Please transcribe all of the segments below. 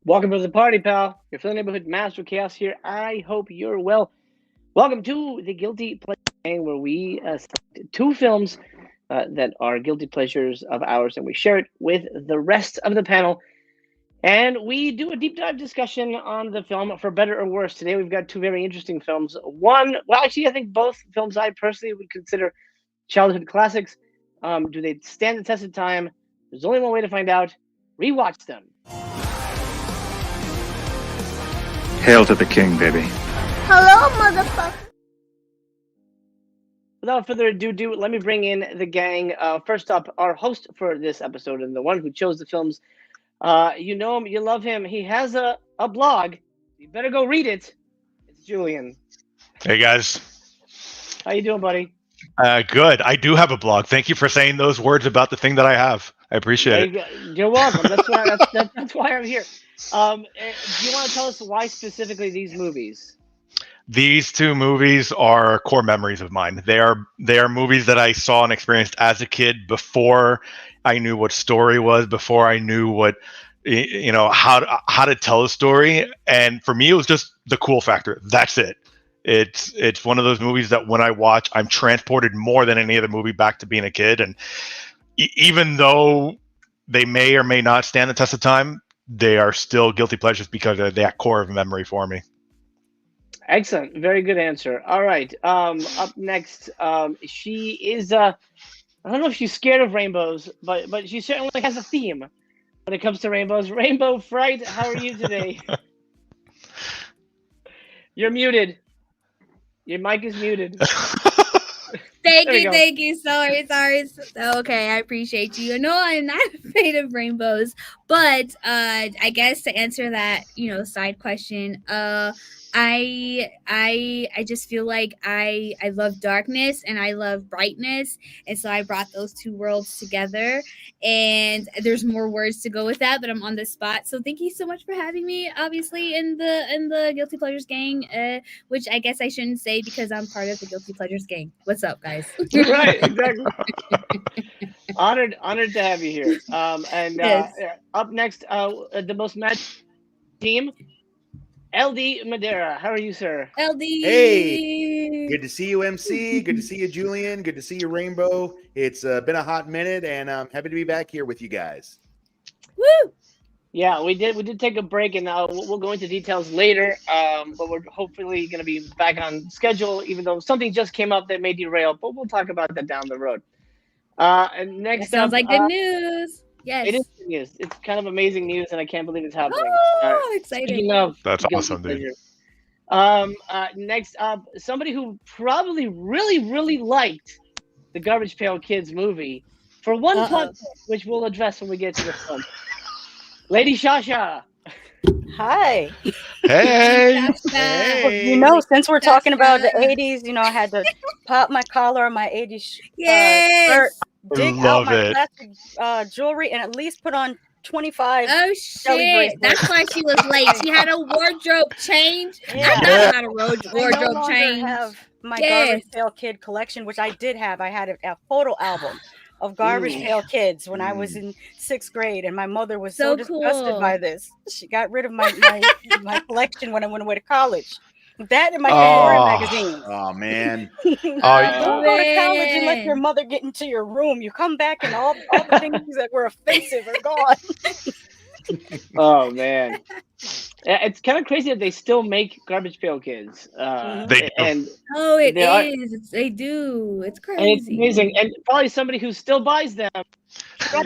Welcome to the party, pal. Your friendly neighborhood master chaos here. I hope you're well. Welcome to the Guilty Pleasure Gang, where we select two films that are guilty pleasures of ours, and we share it with the rest of the panel. And we do a deep dive discussion on the film, for better or worse. Today, we've got two very interesting films. I think both films I personally would consider childhood classics. Do they stand the test of time? There's only one way to find out. Rewatch them. Hail to the king, baby. Hello, motherfucker. Without further ado, let me bring in the gang. First up, our host for this episode and the one who chose the films. You know him, you love him. He has a blog. You better go read it. It's Julian. Hey guys. How you doing, buddy? Good. I do have a blog. Thank you for saying those words about the thing that I have. I appreciate it. You're welcome. That's why I'm here. Do you want to tell us why specifically these movies? These two movies are core memories of mine. They are movies that I saw and experienced as a kid before I knew what story was, before I knew what how to tell a story. And for me, it was just the cool factor. That's it. It's one of those movies that when I watch, I'm transported more than any other movie back to being a kid. And even though they may or may not stand the test of time, they are still guilty pleasures because of that core of memory for me. Excellent. Very good answer. All right. Up next, she is, I don't know if she's scared of rainbows, but she certainly has a theme when it comes to rainbows. Rainbow Fright, how are you today? You're muted. Your mic is muted. Thank you. Sorry. Okay, I appreciate you. No, I'm not afraid of rainbows, but I guess to answer that, side question, I just feel like I love darkness and I love brightness, and so I brought those two worlds together. And there's more words to go with that, but I'm on the spot. So thank you so much for having me. Obviously, in the Guilty Pleasures gang, which I guess I shouldn't say because I'm part of the Guilty Pleasures gang. What's up, guys? Right, exactly. Honored to have you here. Yes. Up next, the most mad team. LD Madeira, how are you, sir? LD. Hey, good to see you, MC. Good to see you, Julian. Good to see you, Rainbow. It's been a hot minute, and I'm happy to be back here with you guys. Woo! Yeah, we did take a break, and we'll go into details later. But we're hopefully going to be back on schedule, even though something just came up that may derail. But we'll talk about that down the road. And next That sounds up, like good news. Yes. It is good news. It's kind of amazing news, and I can't believe it's happening. Oh, exciting. That's awesome, dude. Next up, somebody who probably really liked the Garbage Pail Kids movie for one plot, which we'll address when we get to the film. Lady Shasha. Hi. Hey. Well, since we're talking about the 80s, I had to pop my collar on my 80s shirt, dig out my plastic jewelry, and at least put on 25. Oh shit! That's why she was late. She had a wardrobe change. Yeah. I thought about a wardrobe no change. I have my Garbage Pail Kid collection, which I did have. I had a photo album of Garbage Pail Kids when I was in 6th grade, and my mother was so disgusted by this. She got rid of my collection when I went away to college. That and my Pandora magazine. Oh man! Don't go to college and let your mother get into your room. You come back and all the things that were offensive are gone. Oh man, it's kind of crazy that they still make Garbage Pail Kids. They do. And They do. It's crazy. and it's amazing, and probably somebody who still buys them. I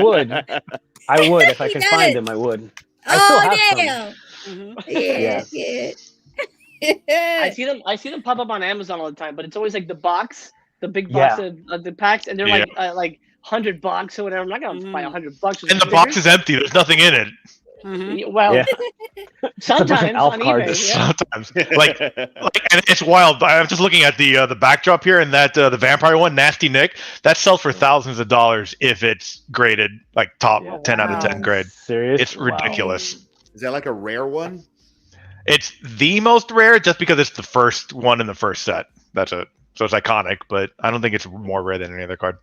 would if I could find them. I would. I still have some. Yeah. I see them pop up on Amazon all the time, but it's always like the box, the big box of the packs, and they're like $100 or whatever. I'm not gonna buy $100. And the box is empty. There's nothing in it. Mm-hmm. Well, sometimes on eBay. Sometimes, and it's wild. I'm just looking at the backdrop here, and that the vampire one, Nasty Nick, that sells for thousands of dollars if it's graded like top 10 out of 10 grade. Seriously? It's ridiculous. Is that like a rare one? It's the most rare just because it's the first one in the first set. That's it. So it's iconic, but I don't think it's more rare than any other card.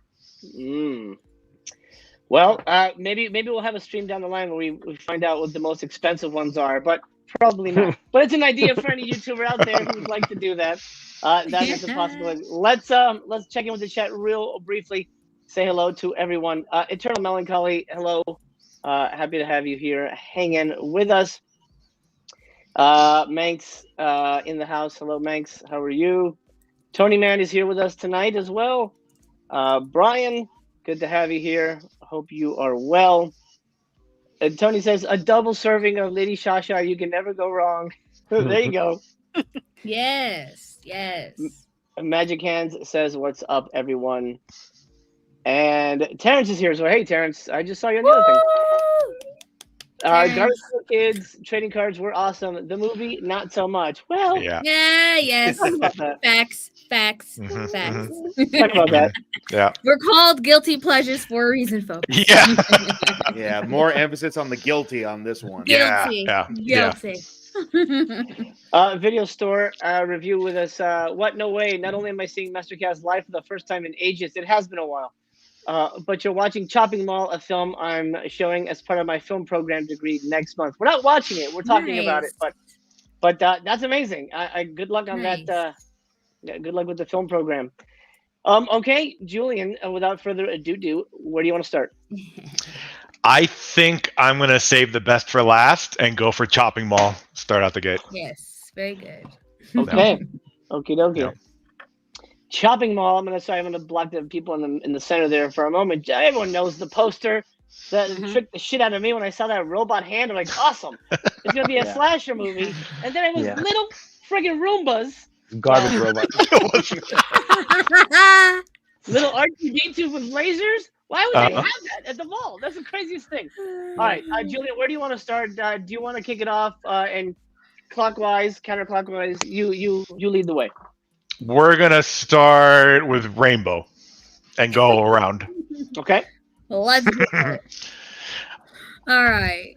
Well, maybe we'll have a stream down the line where we find out what the most expensive ones are, but probably not. But it's an idea for any YouTuber out there who would like to do that. That is a possibility. Let's check in with the chat real briefly. Say hello to everyone. Eternal Melancholy, hello. Happy to have you here hanging with us. Manx in the house. Hello, Manx. How are you? Tony Man is here with us tonight as well. Brian, good to have you here. Hope you are well. And Tony says, a double serving of Lady Shasha. You can never go wrong. There you go. Yes. Magic Hands says, what's up, everyone? And Terrence is here. So, hey, Terrence, I just saw you on the other thing. Garbage Kids trading cards were awesome. The movie, not so much. Well, yes. Talk about that. Facts. Talk about that. Yeah. We're called guilty pleasures for a reason, folks. Yeah. Yeah, more emphasis on the guilty on this one. Guilty. Video store review with us. What? No way. Not only am I seeing Mastercast live for the first time in ages, it has been a while. But you're watching Chopping Mall, a film I'm showing as part of my film program degree next month. We're not watching it. We're talking about it. But that's amazing. Good luck on that. Good luck with the film program. Okay, Julian, without further ado, where do you want to start? I think I'm going to save the best for last and go for Chopping Mall. Start out the gate. Yes, very good. Okay. Okie dokie. Yeah. Chopping Mall. I'm gonna block the people in the center there for a moment. Everyone knows the poster that tricked the shit out of me when I saw that robot hand. I'm like, awesome! It's gonna be a slasher movie, and then it was little friggin' Roombas, Garbage robot. little R2D2 with lasers. Why would they have that at the mall? That's the craziest thing. All right, Julian, where do you want to start? Do you want to kick it off and clockwise, counterclockwise? You lead the way. We're going to start with Rainbow and go around. Okay. Let's do it. All right.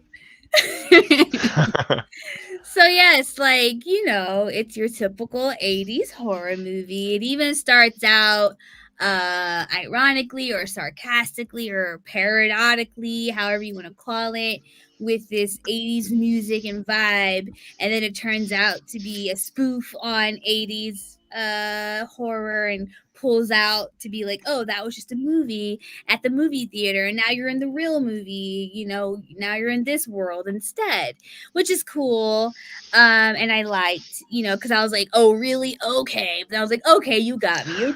So yes, it's your typical 80s horror movie. It even starts out ironically or sarcastically or parodically, however you want to call it, with this 80s music and vibe, and then it turns out to be a spoof on 80s horror and pulls out to be like, oh, that was just a movie at the movie theater, and now you're in the real movie, now you're in this world instead, which is cool. And I liked, because I was like, oh, really? Okay. But I was like, okay, you got me.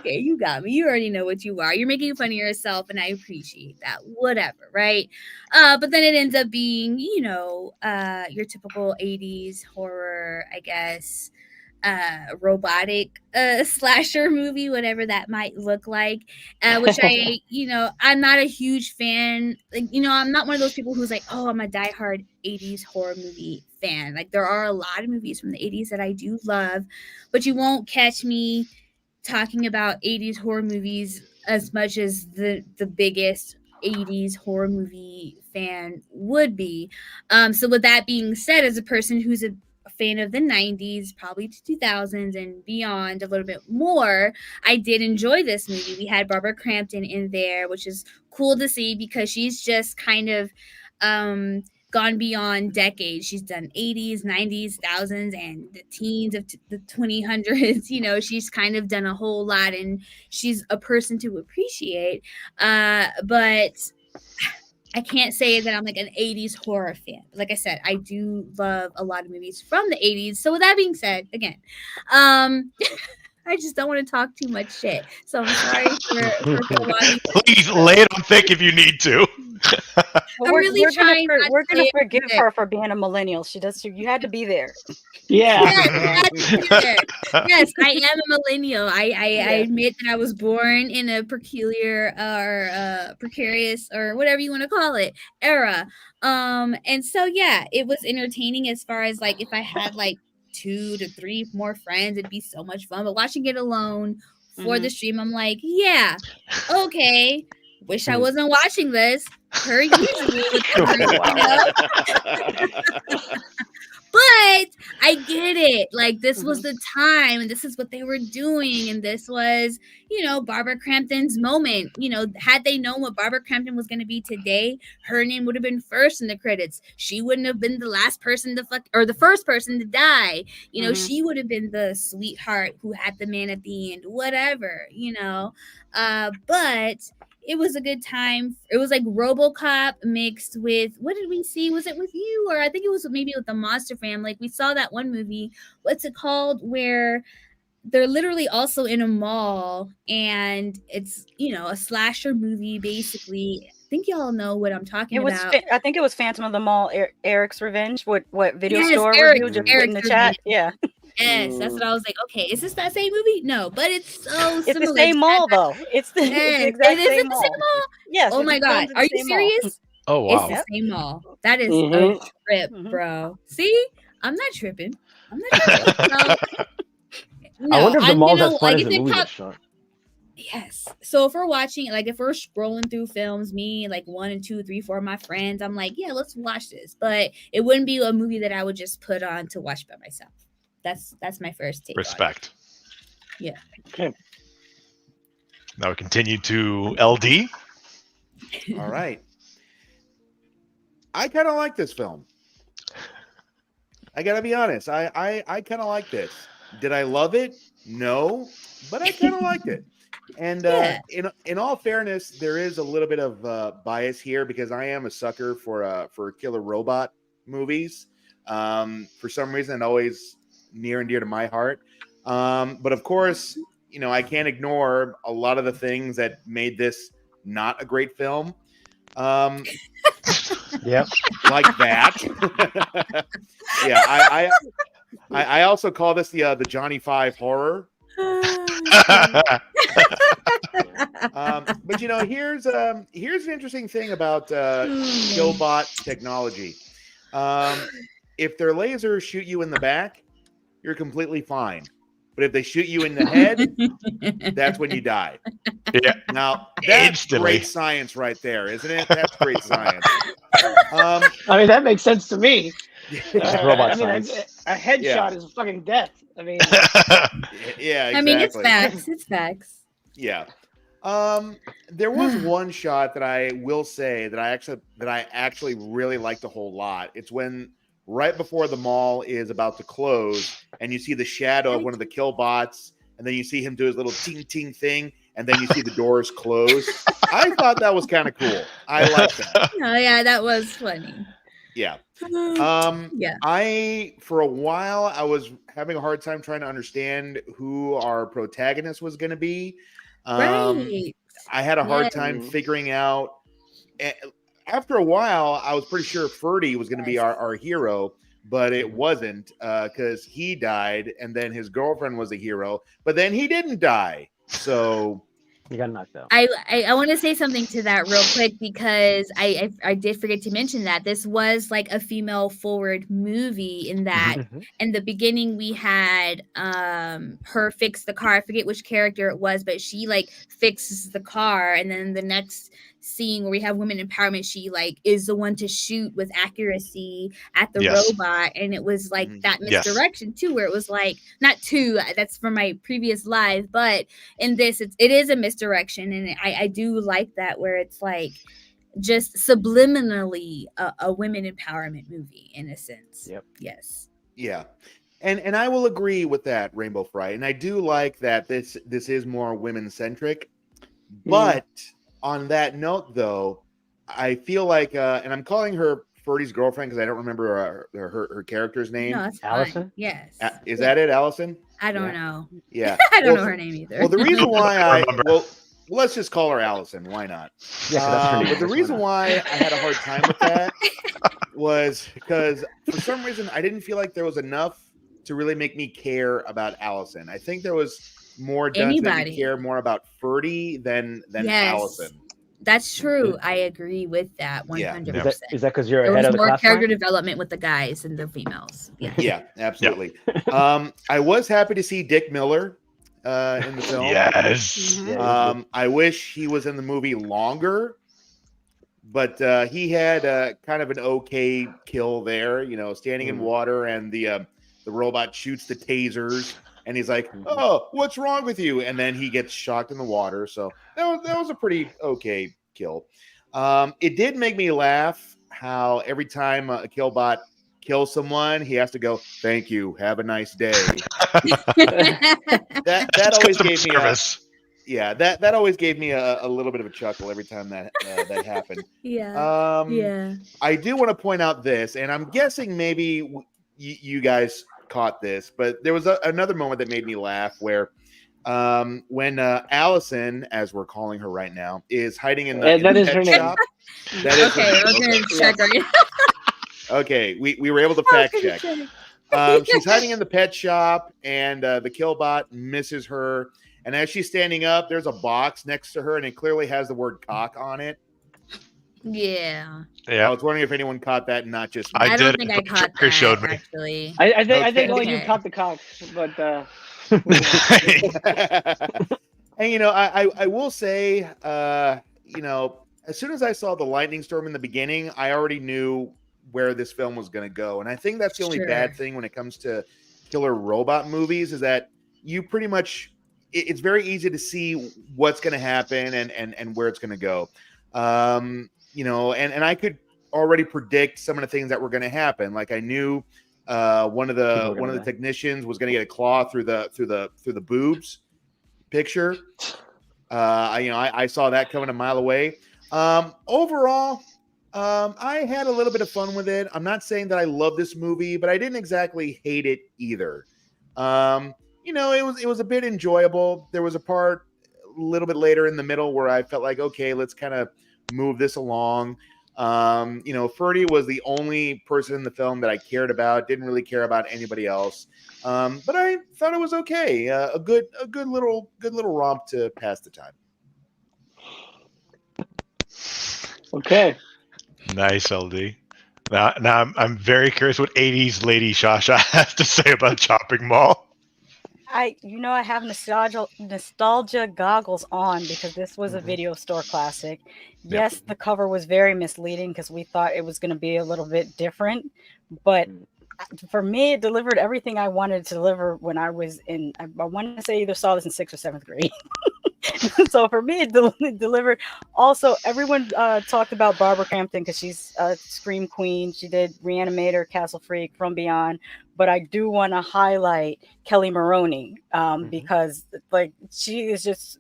You already know what you are. You're making fun of yourself, and I appreciate that. Whatever, right? But then it ends up being, your typical 80s horror, I guess, robotic slasher movie, whatever that might look like, which I I'm not a huge fan. I'm not one of those people who's like, oh, I'm a diehard 80s horror movie fan. Like, there are a lot of movies from the 80s that I do love, but you won't catch me talking about 80s horror movies as much as the biggest 80s horror movie fan would be. So with that being said, as a person who's a fan of the 90s, probably to 2000s and beyond a little bit more, I did enjoy this movie. We had Barbara Crampton in there, which is cool to see because she's just kind of gone beyond decades. She's done 80s, 90s, thousands, and the teens of the 2000s. She's kind of done a whole lot, and she's a person to appreciate. But I can't say that I'm like an 80s horror fan. Like I said, I do love a lot of movies from the 80s. So with that being said, again, I just don't want to talk too much shit. So I'm sorry for Please lay it on thick if you need to. We're gonna forgive her for being a millennial. You had to be there. Yeah. Yes, I am a millennial. I admit that I was born in a peculiar or precarious or whatever you want to call it era. And so it was entertaining as far as like if I had like 2 to 3 more friends, it'd be so much fun. But watching it alone for the stream, I'm like, okay. Wish I wasn't watching this per usual. But But I get it. Like, this was the time, and this is what they were doing, and this was, Barbara Crampton's moment. Had they known what Barbara Crampton was going to be today, her name would have been first in the credits. She wouldn't have been the last person to or the first person to die. She would have been the sweetheart who had the man at the end, whatever. But it was a good time. It was like RoboCop mixed with, what did we see? Was it with you? Or I think it was maybe with the Monster Fam. Like, we saw that one movie. What's it called? Where they're literally also in a mall, and it's, a slasher movie, basically. I think y'all know what I'm talking about. I think it was Phantom of the Mall, Eric's Revenge. What video Yes, store review? Just put in the chat. Yeah. Yes, that's what I was like. Okay, is this that same movie? No, but it's so It's similar. the same mall, though. It's the exact Is same it mall. the same mall? Yes. Oh my God, are you serious? Oh wow. It's the same mall. That is a trip, bro. See, I'm not tripping. I wonder if the mall's as fun as the movie is, Sean. Yes. So if we're watching, like, if we're scrolling through films, me, like 1 and 2, 3, 4 of my friends, I'm like, yeah, let's watch this. But it wouldn't be a movie that I would just put on to watch by myself. That's my first take. Respect. Yeah. Okay. Now we continue to LD. All right. I kind of like this film. I gotta be honest. I kind of like this. Did I love it? No, but I kind of liked it. And in all fairness, there is a little bit of bias here because I am a sucker for killer robot movies. For some reason, always near and dear to my heart. But of course, I can't ignore a lot of the things that made this not a great film. Yep. Like that. Yeah, I also call this the Johnny Five horror. But here's an interesting thing about killbot technology. If their lasers shoot you in the back, you're completely fine. But if they shoot you in the head, that's when you die. Yeah. Now that's Instantly. great science right there, isn't it? That's great science. I mean, that makes sense to me. Robot I mean, science. a headshot is fucking death. I mean, yeah, exactly. I mean, it's facts. It's facts. Yeah. There was one shot that I will say that I actually really liked a whole lot. It's when right before the mall is about to close, and you see the shadow of one of the killbots, and then you see him do his little ting ting thing, and then you see the doors close. I thought that was kind of cool. I like that. Oh yeah, that was funny. Yeah. Yeah. For a while, I was having a hard time trying to understand who our protagonist was going to be. Right. I had a hard time figuring out. After a while, I was pretty sure Ferdy was going to be our hero, but it wasn't because he died, and then his girlfriend was a hero, but then he didn't die. So you got knocked out. I want to say something to that real quick because I did forget to mention that this was like a female forward movie in that in the beginning we had her fix the car. I forget which character it was, but she like fixes the car, and then the next scene where we have women empowerment, she like is the one to shoot with accuracy at the robot, and it was like that misdirection too, where it was like not two. That's from my previous live, but in this it is a misdirection, and I do like that where it's like just subliminally a women empowerment movie in a sense. Yep. Yes. Yeah. And I will agree with that, Rainbow Fright, and I do like that this is more women centric, but. On that note, though, I feel like, and I'm calling her Ferdy's girlfriend because I don't remember her character's name. No, that's Allison? fine. Yes. Is that it, Allison? I don't know. Yeah. I don't know her name either. Well, the reason why let's just call her Allison. Why not? Yeah, but the reason why I had a hard time with that was because for some reason I didn't feel like there was enough to really make me care about Allison. I think there was more done to make me care more about Ferdy than Allison. That's true. I agree with that 100%. Is that because you're ahead of the class? More character development with the guys and the females. Yeah, absolutely. I was happy to see Dick Miller in the film. Yes. I wish he was in the movie longer, but he had kind of an okay kill there. Standing in water, and the robot shoots the tasers, and he's like, "Oh, what's wrong with you?" And then he gets shocked in the water. So that was a pretty okay kill. It did make me laugh how every time a killbot kills someone, he has to go, "Thank you, have a nice day." that always gave me that always gave me a little bit of a chuckle every time that happened. I do want to point out this, and I'm guessing maybe you guys caught this, but there was another moment that made me laugh where when Allison, as we're calling her right now, is hiding in the pet shop. That is okay. I was gonna check right. Okay, we were able to fact check. She's hiding in the pet shop, and the killbot misses her. And as she's standing up, there's a box next to her, and it clearly has the word "cock" on it. Yeah. I was wondering if anyone caught that, and not just me. I don't think I caught that. Showed me. Actually, I think only you caught the cock, but. And I will say, as soon as I saw the lightning storm in the beginning, I already knew where this film was going to go, and I think that's the only bad thing when it comes to killer robot movies is that you pretty much it's very easy to see what's going to happen and where it's going to go. And I could already predict some of the things that were going to happen. Like I knew one of the technicians was going to get a claw through the boobs picture. I saw that coming a mile away. Overall, I had a little bit of fun with it. I'm not saying that I love this movie, but I didn't exactly hate it either. It was a bit enjoyable. There was a part a little bit later in the middle where I felt like, okay, let's kind of move this along. Ferdy was the only person in the film that I cared about. Didn't really care about anybody else. But I thought it was okay. A good little romp to pass the time. Okay. Nice, LD. Now I'm very curious what 80s lady Shasha has to say about Chopping Mall. I have nostalgia goggles on because this was a video store classic. Yes, the cover was very misleading because we thought it was going to be a little bit different, but for me, it delivered everything I wanted to deliver when I was in. I want to say either saw this in 6th or 7th grade. So for me, it delivered. Also, everyone talked about Barbara Crampton because she's a Scream Queen. She did Reanimator, Castle Freak, From Beyond. But I do want to highlight Kelly Maroney because she is just.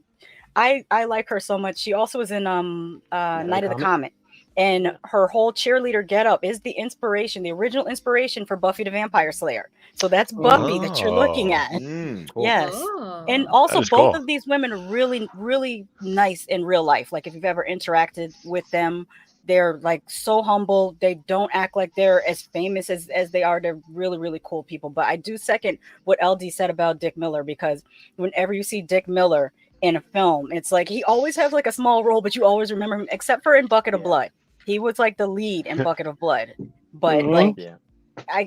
I like her so much. She also was in Night of the Comet. And her whole cheerleader getup is the original inspiration for Buffy the Vampire Slayer. So that's Buffy that you're looking at. Cool. Yes. And also both of these women are really, really nice in real life. Like if you've ever interacted with them, they're like so humble. They don't act like they're as famous as they are. They're really, really cool people. But I do second what LD said about Dick Miller, because whenever you see Dick Miller in a film, it's like he always has like a small role, but you always remember him, except for in Bucket of Blood. He was like the lead in Bucket of Blood, but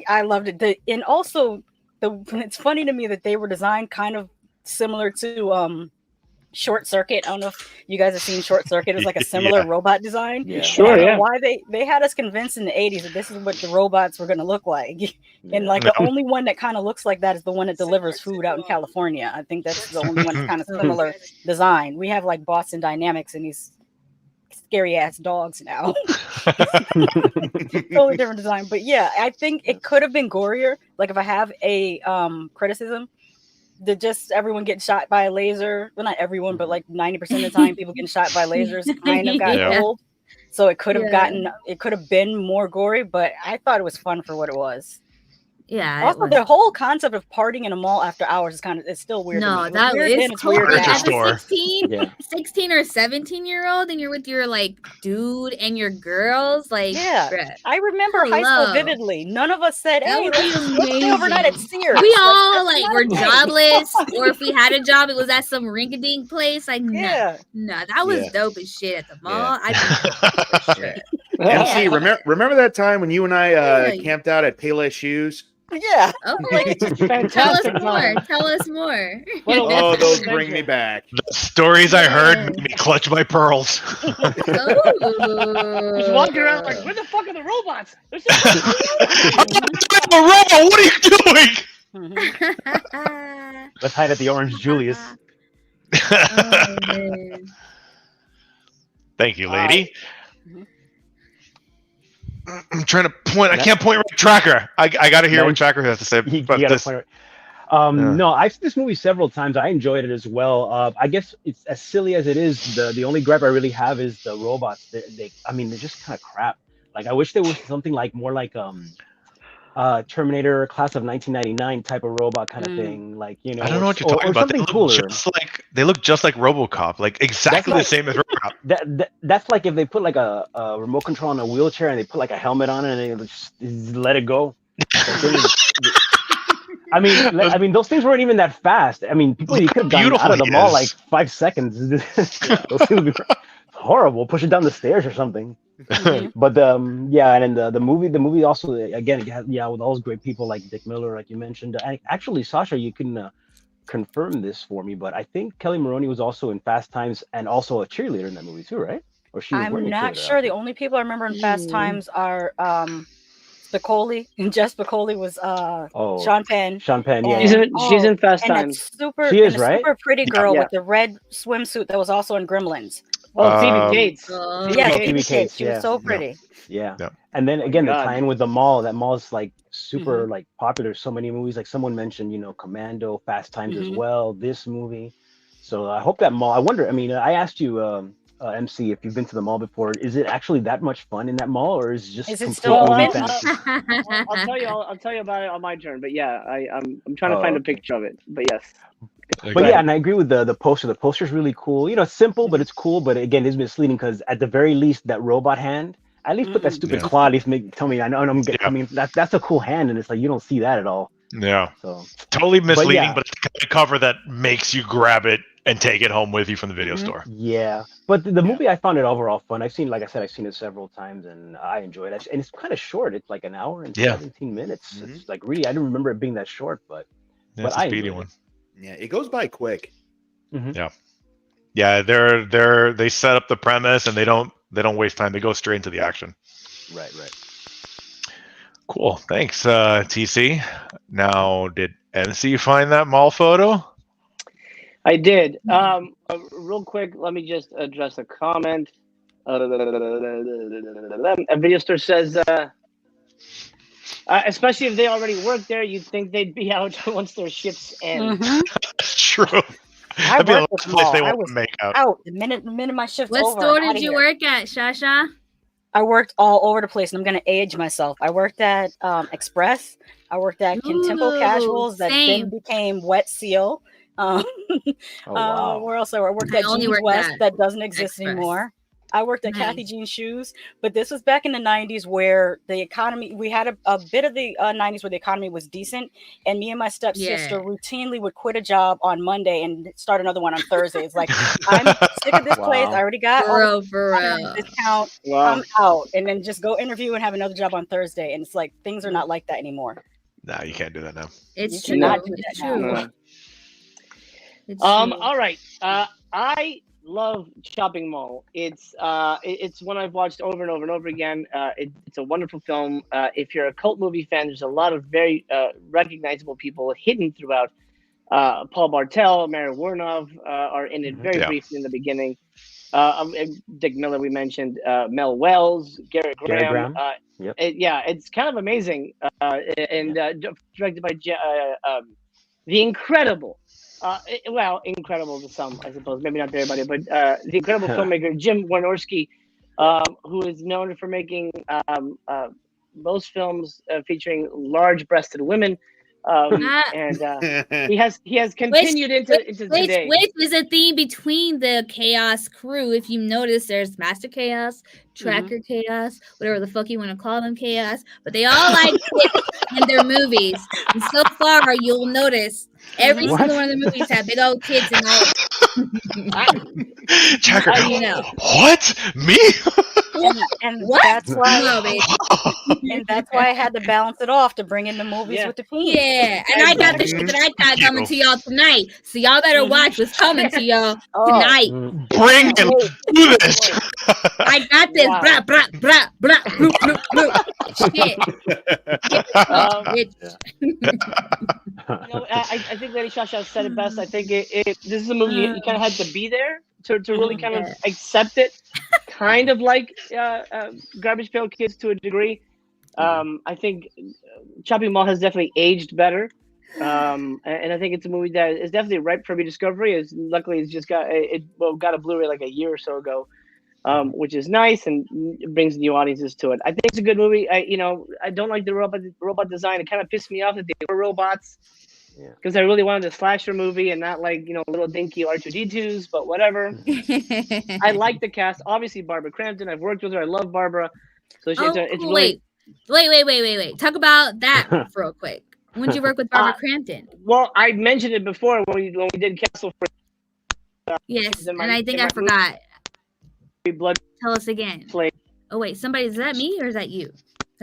I loved it. And also, it's funny to me that they were designed kind of similar to Short Circuit. I don't know if you guys have seen Short Circuit. It was like a similar robot design. Yeah. Sure, yeah. Why they had us convinced in the 80s that this is what the robots were going to look like. And the only one that kind of looks like that is the one that delivers food out in California. I think that's the only one that's kind of similar design. We have like Boston Dynamics and these scary ass dogs now. Totally different design. But yeah, I think it could have been gorier. Like if I have a criticism, that just everyone getting shot by a laser. Well, not everyone, but like 90% of the time people getting shot by lasers kind of got old. So it could have been more gory, but I thought it was fun for what it was. Yeah. Also, the whole concept of partying in a mall after hours it's still weird. No, that is weird. As a 16 or 17-year-old, and you're with your like dude and your girls, like bruh. I remember high school vividly. None of us said, "Hey, let's stay overnight at Sears." We all were jobless, or if we had a job, it was at some ring-a-dink place. Like, no, that was dope as shit at the mall. MC, remember that time when you and I camped out at Pail Shoes? Yeah. Okay. Fantastic. Tell us more. Oh, those bring me back. The stories I heard made me clutch my pearls. Oh. Just walking around like, where the fuck are the robots? There's so I'm a robot. What are you doing? Let's hide at the Orange Julius. Oh, man. Thank you, lady. I'm trying to point. I can't point right tracker. I got to hear what tracker has to say. You About gotta this. point right. No, I've seen this movie several times. I enjoyed it as well. I guess it's as silly as it is. The only gripe I really have is the robots. I mean, they're just kind of crap. Like, I wish there was something like more like Terminator Class of 1999 type of robot kind of thing. Like, you know, I don't know what you're talking about. Something cooler. They look just like RoboCop. Like exactly the same as RoboCop. That's like if they put like a remote control on a wheelchair and they put like a helmet on it and they just let it go. I mean, those things weren't even that fast. I mean, people, you could have gotten out of the mall like 5 seconds. Those things would be horrible. Push it down the stairs or something. But yeah, and then the movie also, again, with all those great people like Dick Miller, like you mentioned. Actually, Sasha, you can confirm this for me, but I think Kelly Maroney was also in Fast Times and also a cheerleader in that movie too, right? Or she was I'm not sure. The only people I remember in Fast Times are Spicoli, and Jess Spicoli was Sean Penn. Sean Penn, yeah. She's in Fast and Times. She is, right? Super pretty girl with the red swimsuit that was also in Gremlins. Oh, Phoebe Cates. Yeah, Phoebe Cates. She was so pretty. Yeah. And then again, the tie-in with the mall. That mall is like super like popular. So many movies. Like someone mentioned, you know, Commando, Fast Times as well. This movie. So I hope that mall. I wonder. I mean, I asked you, MC, if you've been to the mall before. Is it actually that much fun in that mall, or is it just? Is it still open? I'll tell you about it on my turn. But yeah, I'm trying to find a picture of it. But yes. But yeah, and I agree with the poster. The poster's really cool. You know, it's simple, but it's cool. But again, it's misleading because at the very least, that robot hand, at least put that stupid claw. At least tell me. I mean, that's a cool hand, and it's like you don't see that at all. Yeah. So totally misleading, but it's a cover that makes you grab it and take it home with you from the video store. Yeah, but the movie, I found it overall fun. I've seen it several times, and I enjoyed it. And it's kind of short. It's like an hour and 17 minutes. It's like really, I didn't remember it being that short, but it's a speedy one. Yeah, it goes by quick. Yeah, they set up the premise and they don't waste time. They go straight into the action. Right. Cool. Thanks, TC. Now, did MC find that mall photo? I did. Real quick, let me just address a comment. A video store says, especially if they already work there, you'd think they'd be out once their shifts end. That's true. I worked with mall. I was out the minute my shift's over. What store did you work at, Shasha? I worked all over the place, and I'm gonna age myself. I worked at Express. I worked at Contempo Casuals that then became Wet Seal. Where else? I worked at Jeans West that doesn't exist anymore. I worked at Kathy Jean Shoes, but this was back in the 90s where the economy, we had a bit of the 90s where the economy was decent, and me and my stepsister routinely would quit a job on Monday and start another one on Thursday. It's like, I'm sick of this place. I already got all the discount. I'm out. And then just go interview and have another job on Thursday. And it's like, things are not like that anymore. No, you can't do that now. It's true. It's true. All right. I love Shopping Mall. It's one I've watched over and over and over again. It's a wonderful film. If you're a cult movie fan, there's a lot of very recognizable people hidden throughout. Paul Bartel, Mary Warnov are in it very briefly in the beginning. Dick Miller, we mentioned. Mel Wells, Garrett Graham. It's kind of amazing. And directed by the incredible. Incredible to some, I suppose. Maybe not to everybody, but the incredible filmmaker Jim Wynorski, who is known for making those films featuring large-breasted women, and he has continued into today. Which is a theme between the Chaos crew. If you notice, there's Master Chaos, Tracker Chaos, whatever the fuck you want to call them, Chaos, but they all like in their movies. And so far, you'll notice every single one of the movies have big old kids and all. Checker. What? Me? And what? That's why. No, baby. And that's why I had to balance it off to bring in the movies with the themes. Yeah, and I got the shit that I got coming to y'all tonight. So y'all better watch what's coming to y'all tonight. Bring him. Do this. I got this. Wow. Blah blah blah blah bloop bloop bloop. Shit. I think Lady Shasha said it best. I think this is a movie you kind of had to be there to really kind of accept it. Kind of like Garbage Pail Kids to a degree. I think Chopping Mall has definitely aged better. And I think it's a movie that is definitely ripe for rediscovery. Luckily, it's just got a Blu-ray like a year or so ago, which is nice and brings new audiences to it. I think it's a good movie. I don't like the robot design. It kind of pissed me off that they were robots. Because I really wanted a slasher movie and not like little dinky R2D2s, but whatever. I like the cast. Obviously, Barbara Crampton. I've worked with her. I love Barbara. So it's really wait. Talk about that real quick. When did you work with Barbara Crampton? Well, I mentioned it before when we did Castle for. Yes, and I think I forgot. Blood. Tell us again. Flame. Oh wait, is that me or is that you?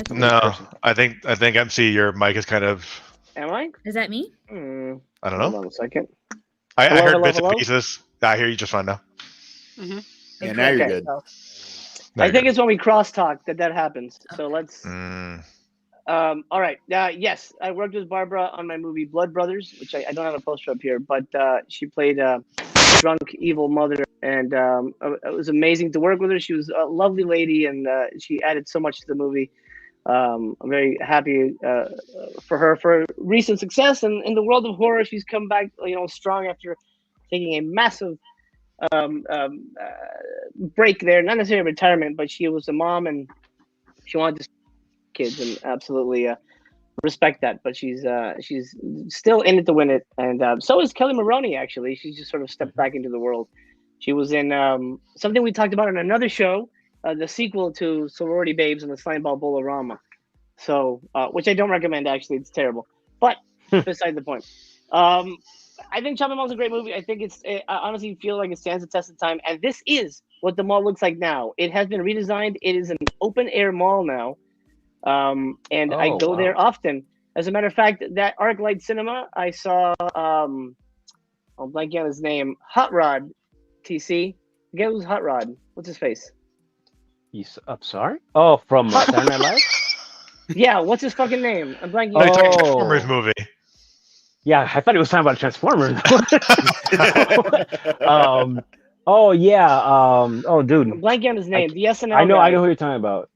No, I think MC, your mic is kind of. Am I? Is that me? I don't know. Hold on a second. I heard bits and pieces. I hear you just fine now. Mm-hmm. Yeah, now you're good. I think it's when we crosstalk that happens. So let's. All right. Yes, I worked with Barbara on my movie Blood Brothers, which I don't have a poster up here, but she played a drunk, evil mother, and it was amazing to work with her. She was a lovely lady, and she added so much to the movie. I'm very happy for her for recent success, and in the world of horror, she's come back, strong after taking a massive break there. Not necessarily retirement, but she was a mom and she wanted to kids, and absolutely respect that. But she's still in it to win it, and so is Kelly Maroney. Actually, she just sort of stepped back into the world. She was in something we talked about in another show. The sequel to Sorority Babes and the Slime Ball Bolorama. So, which I don't recommend, actually. It's terrible. But beside the point. I think Chopping Mall is a great movie. I think I honestly feel like it stands the test of time. And this is what the mall looks like now. It has been redesigned. It is an open-air mall now. And I go there often. As a matter of fact, that ArcLight Cinema, I saw, I'm blanking on his name, Hot Rod, TC. Again, who's Hot Rod? What's his face? I'm sorry? Oh, from Saturday Night Live? Yeah, what's his fucking name? I'm blanking. Oh, it's a Transformers movie. Yeah, I thought he was talking about Transformers. Oh yeah. Oh dude. I'm blanking on his name. The SNL. I know guy. I know who you're talking about.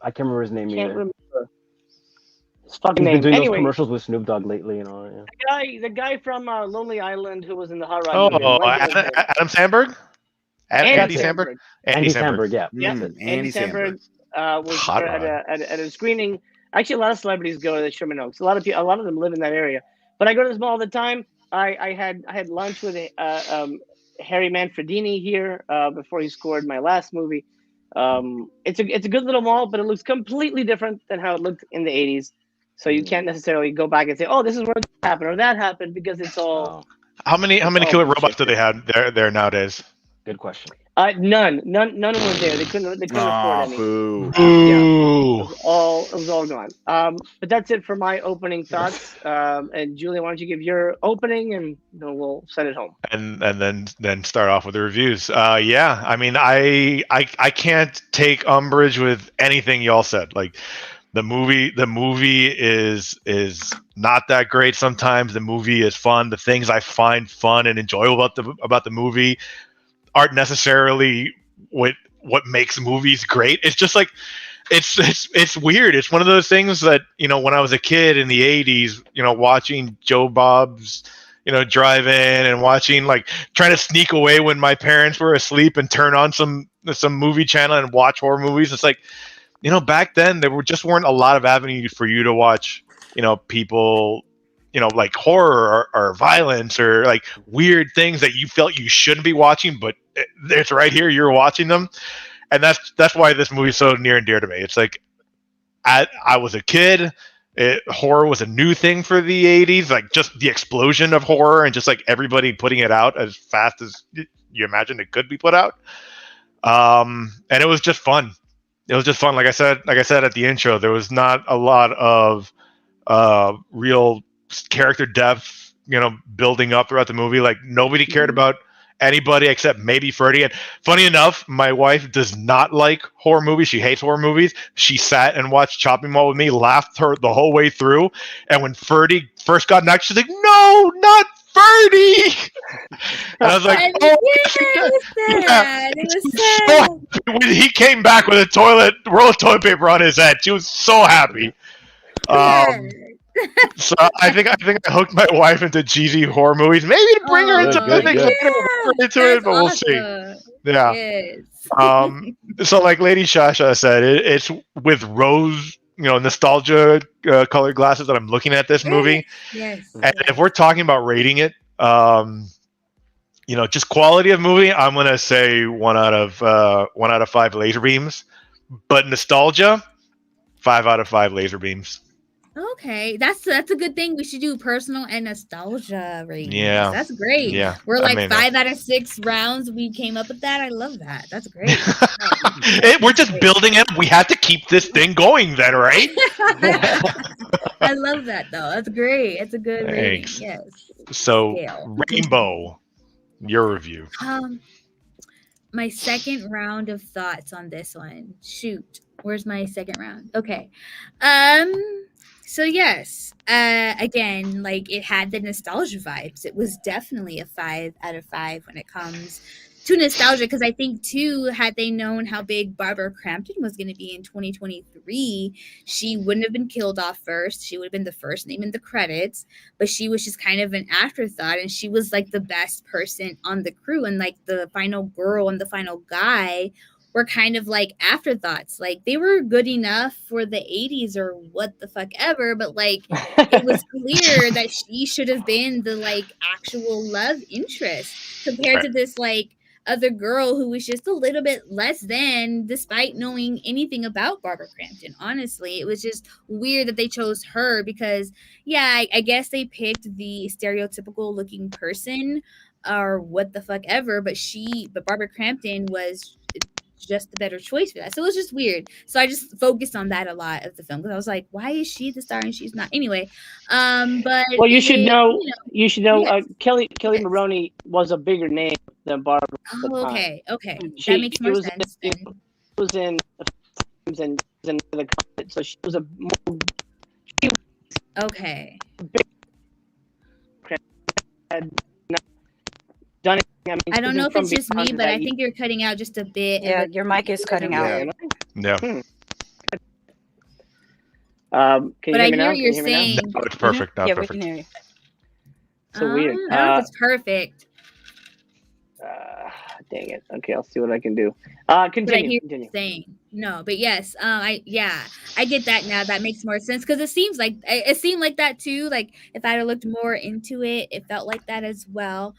I can't remember his name Can't either. remember his fucking He's name. been doing Anyway, those commercials with Snoop Dogg lately and all. Yeah. the guy from Lonely Island who was in the Hot Rod movie. Adam Sandberg. Andy Samberg. Andy Samberg. Yeah. Andy Samberg was at a screening. Actually, a lot of celebrities go to the Sherman Oaks. A lot of them live in that area. But I go to this mall all the time. I had lunch with Harry Manfredini here before he scored my last movie. It's a good little mall, but it looks completely different than how it looked in the 80s. So you can't necessarily go back and say, "Oh, this is where this happened or that happened," because it's all. How many killer robots do they have there nowadays? Good question. None of them were there. They couldn't afford any. Boo. Yeah, it was all gone. But that's it for my opening thoughts. And Julia, why don't you give your opening, and we'll send it home. And then start off with the reviews. Yeah, I mean, I can't take umbrage with anything y'all said. Like the movie is not that great sometimes. The movie is fun. The things I find fun and enjoyable about the movie aren't necessarily what makes movies great. It's just like it's weird. It's one of those things that, when I was a kid in the 80s, watching Joe Bob's, drive in and watching, like, trying to sneak away when my parents were asleep and turn on some movie channel and watch horror movies. It's like, back then there weren't a lot of avenues for you to watch, people, like horror or violence or like weird things that you felt you shouldn't be watching, but it's right here, you're watching them. And that's why this movie is so near and dear to me. It's like I was a kid, horror was a new thing for the 80s, like just the explosion of horror and just like everybody putting it out as fast as you imagine it could be put out. And it was just fun. It was just fun. Like I said at the intro, there was not a lot of real character depth, building up throughout the movie. Like nobody cared about anybody except maybe Ferdy. And funny enough, my wife does not like horror movies. She hates horror movies. She sat and watched Chopping Mall with me, laughed her the whole way through. And when Ferdy first got knocked, she's like, "No, not Ferdy!" And I was like, "Oh, it was sad. When he came back with a roll of toilet paper on his head, she was so happy. So I think I hooked my wife into cheesy horror movies, maybe to bring her into it, but we'll see. Yeah. Yes. So like Lady Shasha said, it's with rose, nostalgia colored glasses that I'm looking at this movie. Yes. And if we're talking about rating it, just quality of movie, I'm gonna say 1 out of 5 laser beams. But nostalgia, 5 out of 5 laser beams. Okay, that's a good thing. We should do personal and nostalgia ratings. Yeah, that's great. Yeah, we're like 5 out of 6 rounds. We came up with that. I love that. That's great. We're just building it. We had to keep this thing going, then, right? I love that though. That's great. It's a good rating. Yes. So, Rainbow, your review. My second round of thoughts on this one. Shoot, where's my second round? Okay. So yes, again, like it had the nostalgia vibes. It was definitely a 5 out of 5 when it comes to nostalgia, because I think too, had they known how big Barbara Crampton was going to be in 2023, she wouldn't have been killed off first. She would have been the first name in the credits, but she was just kind of an afterthought, and she was like the best person on the crew, and like the final girl and the final guy were kind of like afterthoughts. Like they were good enough for the 80s or what the fuck ever, but like it was clear that she should have been the like actual love interest compared to this like other girl who was just a little bit less than, despite knowing anything about Barbara Crampton. Honestly, it was just weird that they chose her because I guess they picked the stereotypical looking person or what the fuck ever, but Barbara Crampton was just the better choice for that. So it was just weird. So I just focused on that a lot of the film because I was like, why is she the star and she's not? Anyway, but well, you should know. Yes. Kelly Maroney was a bigger name than Barbara. Oh, okay. That makes more sense. She was in the so she was a more. Okay. Done it. I don't know if it's just me, but I think you're cutting out just a bit. Yeah, your mic is cutting out. Yeah. Can you but hear I me now? hear you're saying. No, it's perfect. Yeah, perfect. we can hear you. So weird. I don't know if it's perfect. Dang it. Okay, I'll see what I can do. Continue. Saying no, but yes, I get that now. That makes more sense because it seemed like that too. Like if I'd have looked more into it, it felt like that as well.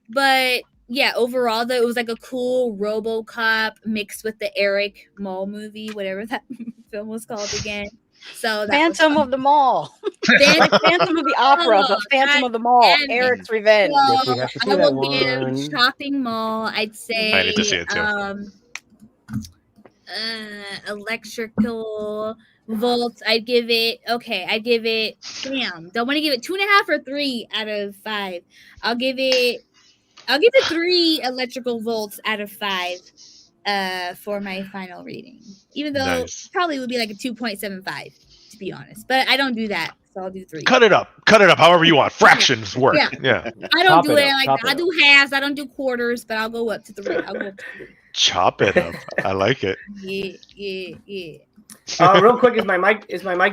But yeah, overall though, it was like a cool RoboCop mixed with the Eric Mall movie, whatever that film was called again. So Phantom of the Mall. Phantom of the Opera, but Phantom of the Mall. Eric's Revenge. Well, I will give Shopping Mall, I'd say I need to see it too. Electrical Volts, I'd give it damn, don't want to give it 2.5 or 3 out of 5. I'll give it 3 electrical volts out of 5 for my final reading, even though it probably would be like a 2.75 to be honest, but I don't do that, so I'll do 3. Cut it up however you want. Fractions work. Yeah. I don't do it like that. I do halves, I don't do quarters, but I'll go up to 3. Chop it up. I like it. Yeah. Real quick, is my mic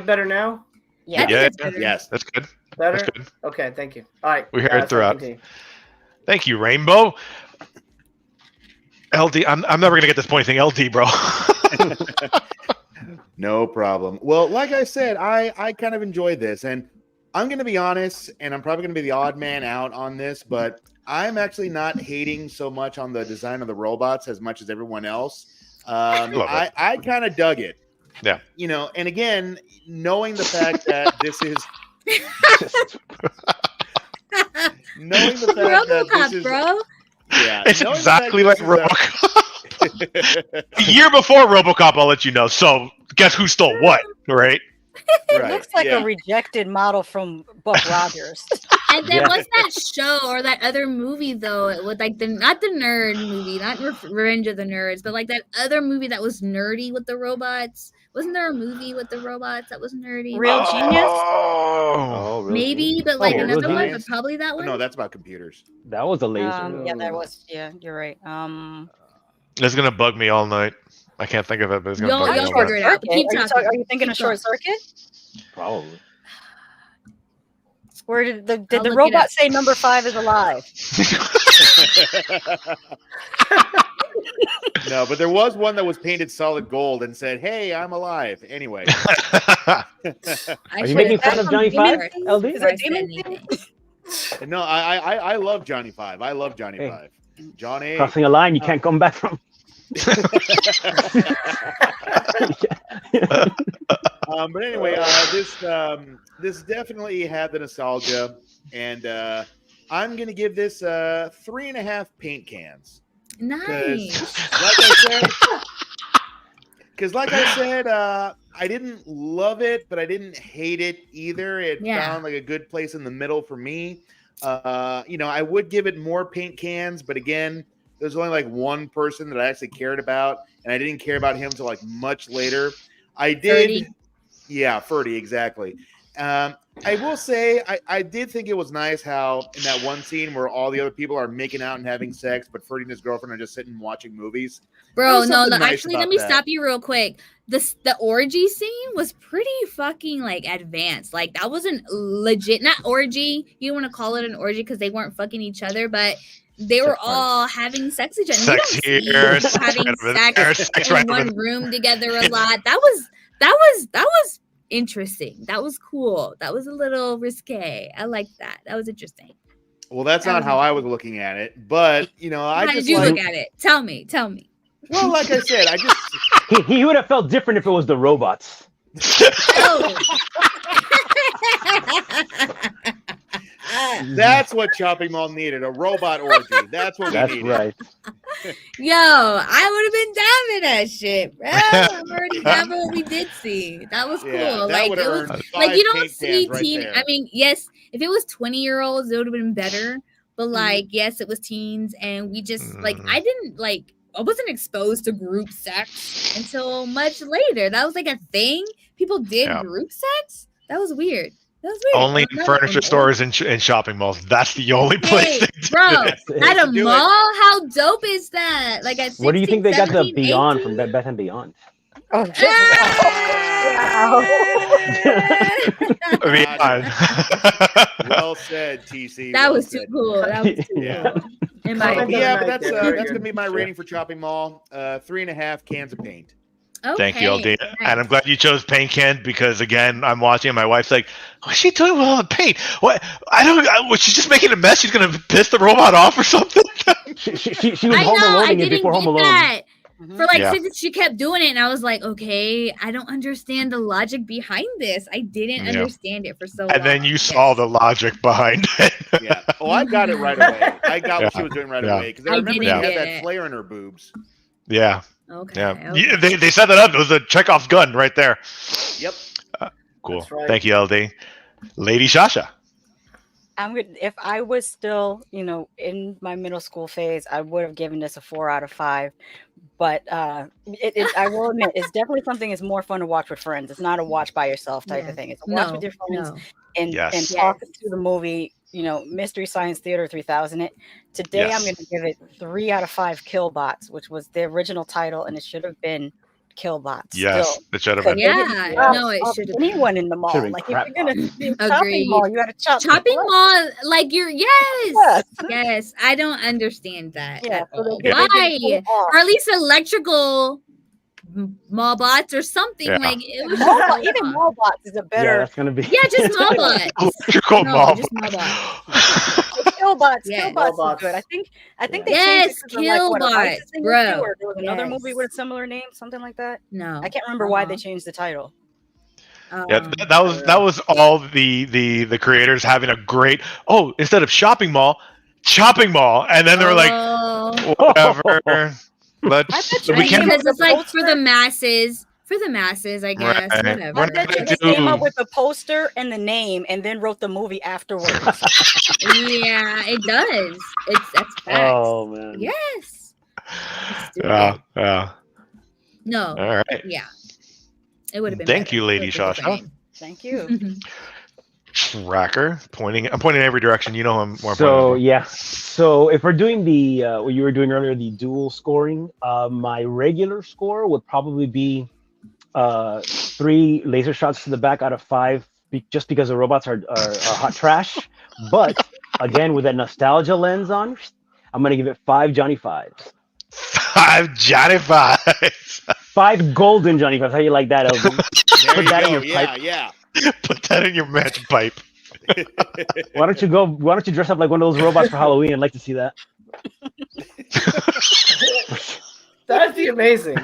better now? Yeah. Yes, that's good. Better? That's good. Okay, thank you. All right. We hear it throughout. Thank you, Rainbow. LD, I'm never gonna get this point thing. LD, bro. No problem. Well, like I said, I kind of enjoyed this, and I'm gonna be honest, and I'm probably gonna be the odd man out on this, but I'm actually not hating so much on the design of the robots as much as everyone else. I kind of dug it. Yeah. You know, and again, knowing the fact that this is knowing the fact that this is bro. Yeah, it's exactly like RoboCop. A year before RoboCop, I'll let you know. So guess who stole what, right? It looks like a rejected model from Buck Rogers. And then what's that show or that other movie though? With like not the nerd movie, not Revenge of the Nerds, but like that other movie that was nerdy with the robots. Wasn't there a movie with the robots that was nerdy? Real Genius? Oh, maybe, but like Real another one, Genius? but probably that one. No, that's about computers. That was a laser. Yeah, that was. Yeah, you're right. It's gonna bug me all night. I can't think of it, but it's gonna bug me all You'll figure night. it out. Keep talking. Are you thinking of Short Circuit? Probably. Where did the robot say number 5 is alive? No, but there was one that was painted solid gold and said, "Hey, I'm alive." Anyway, are you making fun of Johnny Five, LD? Is that Demon thing? No, I love Johnny Five. I love Johnny Five. Johnny crossing a line you can't come back from. But anyway, this definitely had the nostalgia, and I'm gonna give this 3.5 paint cans. Nice. Like I said, I didn't love it, but I didn't hate it either. It found like a good place in the middle for me. You know, I would give it more paint cans, but again, there's only like one person that I actually cared about, and I didn't care about him till like much later. I did. Ferdy. Yeah, Ferdy, exactly. I will say I did think it was nice how in that one scene where all the other people are making out and having sex, but Ferdy and his girlfriend are just sitting and watching movies. Bro, no, actually, let me stop you real quick. The orgy scene was pretty fucking like advanced. Like that wasn't legit, not orgy. You don't want to call it an orgy because they weren't fucking each other, but they were all having sex each other. Sex here, having sex in one room together a lot. That was interesting. That was cool. That was a little risque. I like that. That was interesting. Well, that's not how I was looking at it, but you know, How did you look at it? Tell me. Well, like I said, I just he would have felt different if it was the robots. That's what Chopping Mall needed, a robot orgy. That's what we needed. That's right. Yo, I would have been down for that shit, bro. I'm already down for what we did see. That was cool. That like it was like you don't see teen. Right, I mean, yes, if it was 20-year-olds, it would have been better. But like, yes, it was teens, and we just like I wasn't exposed to group sex until much later. That was like a thing. People did group sex. That was weird. Only in furniture stores and shopping malls. That's the only place. Bro, at a mall? How dope is that? Like at 16, what do you think they got 17, the Beyond 18? from Beth and Beyond? Oh, well said, TC. That was too cool. That was too cool. But that's gonna be my rating for Chopping Mall. 3.5 cans of paint. Okay, thank you, LD. Nice. And I'm glad you chose paint can because again, I'm watching and my wife's like, "What's she doing with all the paint? What? Was she just making a mess? She's gonna piss the robot off or something?" she was home aloneing it before Home Alone. That. For like since she kept doing it, and I was like, okay, I don't understand the logic behind this. I didn't understand it for so long. And then you saw the logic behind it. Oh, I got it right away. I got what she was doing right away because I remember she had that flare in her boobs. Yeah. Okay. Yeah. They set that up. It was a Chekhov's gun right there. Yep. Cool. Right. Thank you, LD. Lady Shasha. If I was still, in my middle school phase, I would have given this a 4 out of 5. But I will admit, it's definitely something that's more fun to watch with friends. It's not a watch by yourself type of thing. It's a watch with your friends and talk through the movie. Mystery Science Theater 3000. Today, I'm going to give it 3 out of 5 Killbots, which was the original title, and it should have been Killbots. Yes, it should have been. It should have been anyone in the mall. Like if you're gonna do Chopping Mall, you got to Chopping Mall. Like yes. I don't understand that. Yeah. Why? Or at least electrical mall bots or something like it was even mall bots is a better. Yeah, that's gonna be. Yeah, just mall bots. Electrical mall. Just mall bots. Killbots. Yes. Killbots was good. I think they Yes, changed it to like what, a Killbots, licensing bro. issue, or there was another movie Yes. with a similar name, something like that. No, I can't remember why they changed the title. Yeah, that was all the creators having a great instead of shopping mall, and then they were like, whatever. We can't because it's like for the masses. For the masses, I guess. Right. Whatever. I bet you they came up with the poster and the name, and then wrote the movie afterwards. Yeah, it does. That's facts. Oh man. Yes. Yeah. No. All right. Yeah. It would have been. Thank better. you, Lady Shasha. Thank you. Racker I'm pointing in every direction. You know I'm more. So yeah. So if we're doing the what you were doing earlier, the dual scoring, my regular score would probably be 3 laser shots to the back out of 5, just because the robots are hot trash. But again, with that nostalgia lens on, I'm gonna give it 5 Johnny Fives. 5 Johnny Fives. 5 golden Johnny Fives. How you like that, Elvin? Put that in your pipe. Yeah. Put that in your match pipe. Why don't you dress up like one of those robots for Halloween? I'd like to see that. That'd be amazing.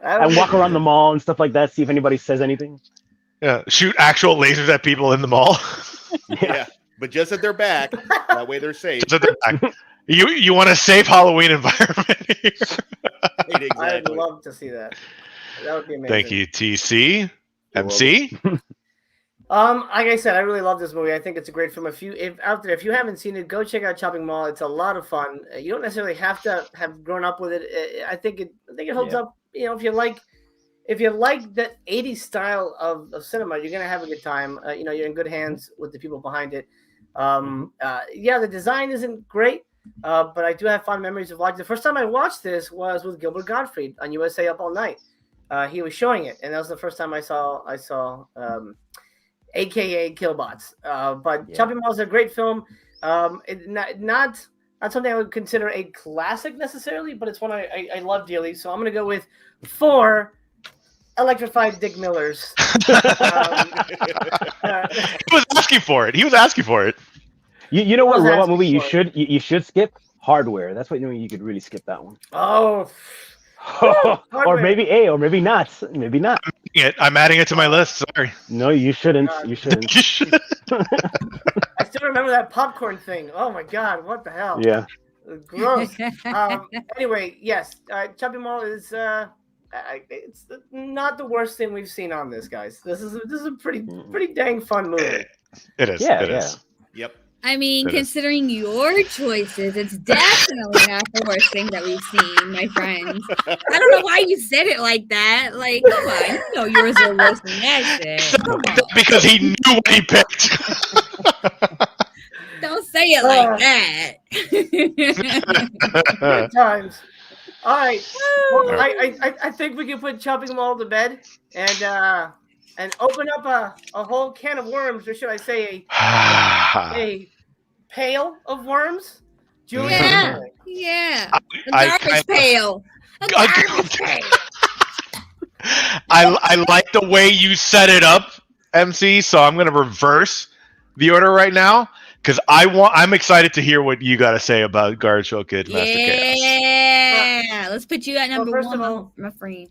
And walk around the mall and stuff like that, see if anybody says anything. Yeah, shoot actual lasers at people in the mall. Yeah, but just at their back. That way they're safe. Just at their back. You want a safe Halloween environment here. Exactly. I'd love to see that. That would be amazing. Thank you, TC. MC. Like I said, I really love this movie. I think it's a great film. If you haven't seen it, go check out Chopping Mall. It's a lot of fun. You don't necessarily have to have grown up with it. I think it holds up. You know, if you like that 80s style of cinema, you're gonna have a good time. You're in good hands with the people behind it. The design isn't great, but I do have fond memories of watching. The first time I watched this was with Gilbert Gottfried on USA Up All Night. He was showing it, and that was the first time I saw AKA Killbots. Chopping Mall is a great film. Not something I would consider a classic necessarily, but it's one I love dearly. So I'm going to go with 4 electrified Dick Millers. He was asking for it. You know what robot movie you should skip? Hardware. That's what you could really skip that one. Oh. Or maybe not. Maybe not. I'm adding it to my list. Sorry. No, you shouldn't. You shouldn't. I still remember that popcorn thing. Oh my god, what the hell? Yeah. Gross. Anyway, yes, Chopping Mall is it's not the worst thing we've seen on this, guys. This is a pretty dang fun movie. It is. Yeah, it is. Yep. I mean, considering your choices, it's definitely not the worst thing that we've seen, my friends. I don't know why you said it like that. Like, come on, you know yours are worse than that shit. Because he knew what he picked. Don't say it like that. Good times. All right. Well, I think we can put Chopping Mall to bed and open up a whole can of worms, or should I say a pail of worms? Julia? Yeah. A garbage pail. A garbage pail. I like the way you set it up, MC, so I'm going to reverse the order right now because I'm excited to hear what you got to say about Garbage Pail Kids Master Chaos. Yeah. Let's put you at number first 1, of all, my friend.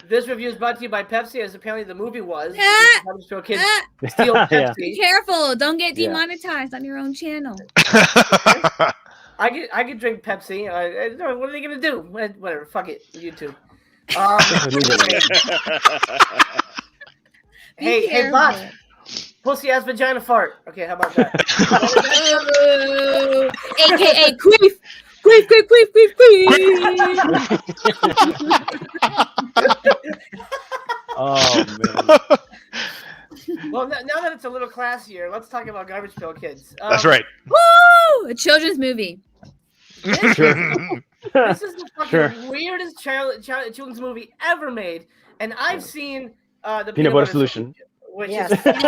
This review is brought to you by Pepsi, as apparently the movie was. Garbage Pail Kids steal Pepsi. Be careful! Don't get demonetized on your own channel. I could drink Pepsi. What are they gonna do? Whatever. Fuck it. YouTube. Hey, bot. Pussy ass vagina fart. Okay, how about that? AKA queef. Queef, queef, queef, queef, queef. Oh man. Well, now that it's a little classier, let's talk about Garbage Pail Kids. That's right. Woo! A children's movie. This is the fucking weirdest children's movie ever made, and I've seen the Peanut Butter Solution. Which yes, is that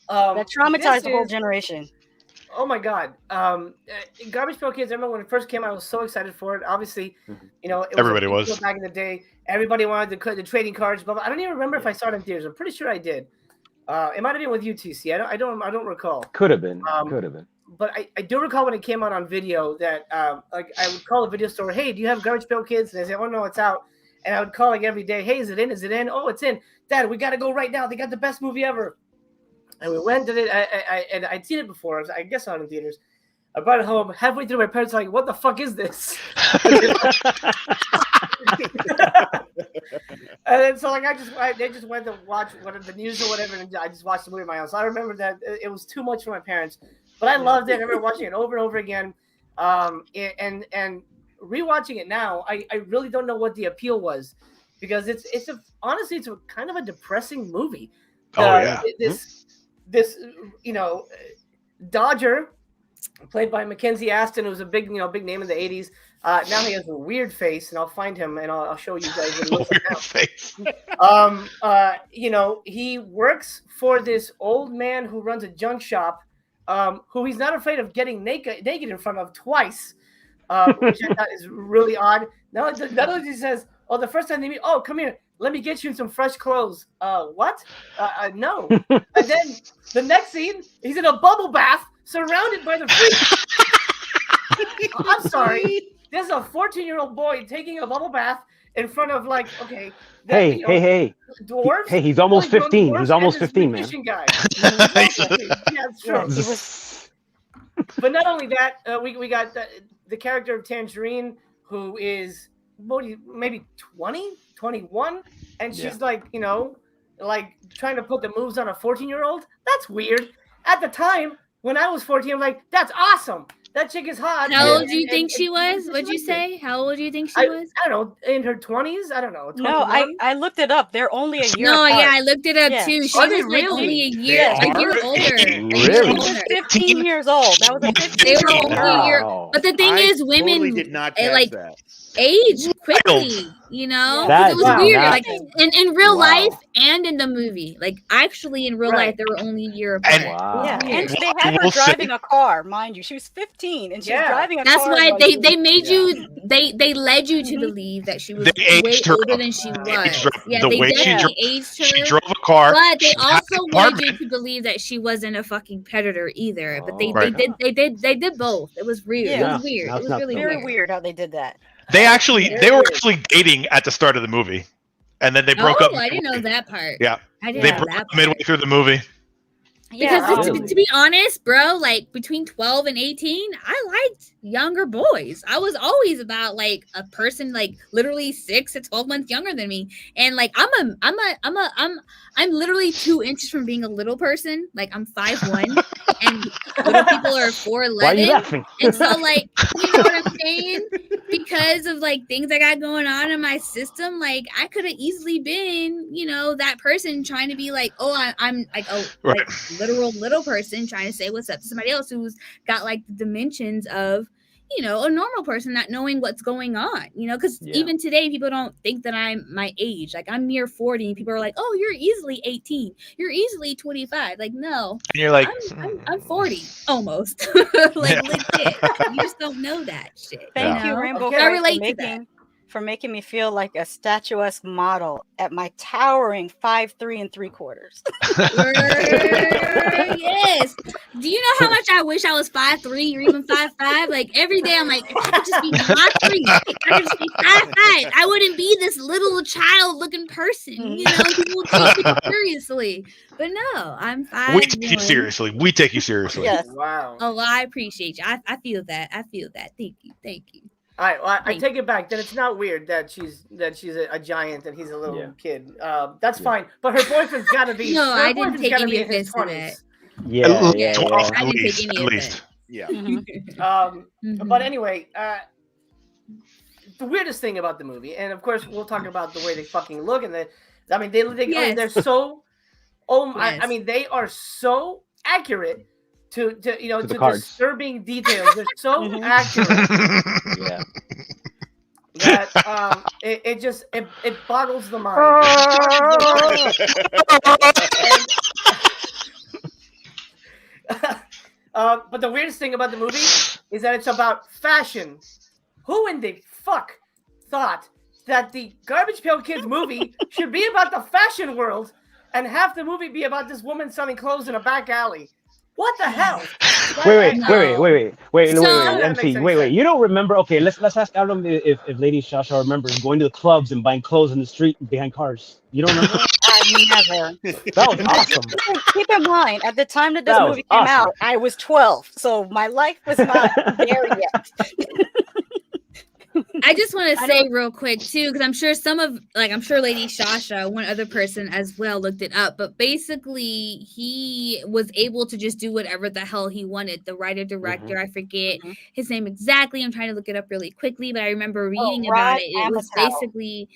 traumatized the whole generation. Oh my god! Garbage Pail Kids. I remember when it first came out, I was so excited for it. Obviously, everybody was back in the day. Everybody wanted the trading cards, but I don't even remember if I saw it in theaters. I'm pretty sure I did. It might have been with UTC. I don't recall. Could have been. Could have been. But I do recall when it came out on video that like I would call the video store, hey, do you have Garbage Pail Kids? And they say, oh no, it's out. And I would call like every day, hey, is it in? Is it in? Oh, it's in. Dad, we got to go right now. They got the best movie ever. And we went to it. And I'd seen it before. I guess I was in theaters. I brought it home. Halfway through, my parents were like, what the fuck is this? And then so like they just went to watch the news or whatever, and I just watched the movie on my own. So I remember that it was too much for my parents, but I loved it. I remember watching it over and over again, and rewatching it now, I really don't know what the appeal was, because honestly it's a kind of a depressing movie. This Dodger, played by Mackenzie Astin, who was a big name in the 80s. Now he has a weird face, and I'll find him and I'll show you guys what he looks like now. Face. He works for this old man who runs a junk shop, who he's not afraid of getting naked in front of twice, which I thought is really odd. Now he says, "Oh, the first time they meet, oh, come here, let me get you in some fresh clothes." What? No. And then the next scene, he's in a bubble bath surrounded by the freaks. I'm sorry. There's a 14-year-old boy taking a bubble bath in front of hey, dwarves. Hey, he's almost 15. He's almost 15, man. Guy. Yeah, sure. But not only that, we got the character of Tangerine, who is maybe 20, 21, and she's trying to put the moves on a 14-year-old. That's weird. At the time when I was 14, I'm like, that's awesome. That chick is hot. How old do you think she was? What'd you say? How old do you think she was? I don't know. In her 20s? I don't know. 21? No, I looked it up. They're only a year apart. Yeah, I looked it up too. She was really? only a year older. Really? She was 15 years old. That was a 15. They were only a year. But the thing is, women totally did not catch that. age quickly, it was weird. In real life and in the movie, actually in real life, they were only a year apart. And they had her driving a car, mind you. She was 15 and she was driving a car. That's why they made you. They led you to believe that she was way older than she was. Yeah, they definitely aged her. She drove a car, but they also wanted you to believe that she wasn't a fucking predator either. But they did both. It was weird. It was weird. It was really very weird how they did that. They were actually dating at the start of the movie, and then they broke up. I didn't know that part. Yeah, I didn't they know broke that up midway through the movie. Because to be honest, bro, between 12 and 18, I liked younger boys. I was always about a person literally 6 to 12 months younger than me. And I'm literally 2 inches from being a little person. I'm 5'1", and little people are 4'11". Why are you laughing? And so you know what I'm saying? Because of things I got going on in my system, I could have easily been, that person trying to be I'm literal little person trying to say what's up to somebody else who's got the dimensions of a normal person not knowing what's going on, because even today people don't think that I'm my age. I'm near 40 and people are like, oh, you're easily 18, you're easily 25. No, and you're I'm 40 almost. Legit. You just don't know that shit. Thank you, Rainbow. I relate to that. For making me feel like a statuesque model at my towering 5'3" and 3/4. Yes. Do you know how much I wish I was 5'3" or even 5'5"? Every day I'm like, if I could just be 5'3", if I could just be 5'5", I wouldn't be this little child-looking person. People take me seriously. But no, I'm 5'1". We take you seriously. We take you seriously. Yes. Wow. Oh, well, I appreciate you. I feel that. Thank you. All right, well, I take it back. Then it's not weird that she's a giant and he's a little kid. That's fine. But her boyfriend's got to be. No, I didn't take any offense to that. Yeah. I didn't take any of that. Yeah. But anyway, the weirdest thing about the movie, and of course we'll talk about the way they fucking look, and they're so. They are so accurate. To disturbing details. They're so accurate. Yeah. That it boggles the mind. But the weirdest thing about the movie is that it's about fashion. Who in the fuck thought that the Garbage Pail Kids movie should be about the fashion world and half the movie be about this woman selling clothes in a back alley. What the hell? Wait, MC, wait. You don't remember? Okay, let's ask Adam if Lady Shasha remembers going to the clubs and buying clothes in the street behind cars. You don't remember? Never. That was awesome. Keep in mind, at the time that this movie came out, I was 12, so my life was not there yet. I just want to say real quick too, because I'm sure Lady Shasha, one other person as well, looked it up. But basically, he was able to just do whatever the hell he wanted. The writer director, I forget his name exactly. I'm trying to look it up really quickly, but I remember reading about it. It was basically,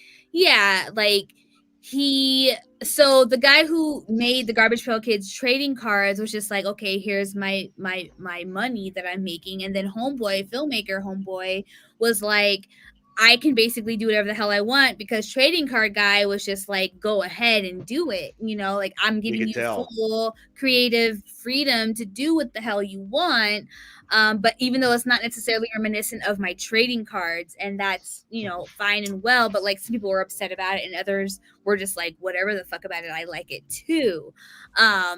so the guy who made the Garbage Pail Kids trading cards was just like, okay, here's my money that I'm making. And then filmmaker homeboy was like, I can basically do whatever the hell I want, because trading card guy was just like, go ahead and do it. Like, I'm giving you full creative freedom to do what the hell you want. But even though it's not necessarily reminiscent of my trading cards, and that's, fine and well, but like some people were upset about it and others were just like, whatever the fuck about it, I like it too.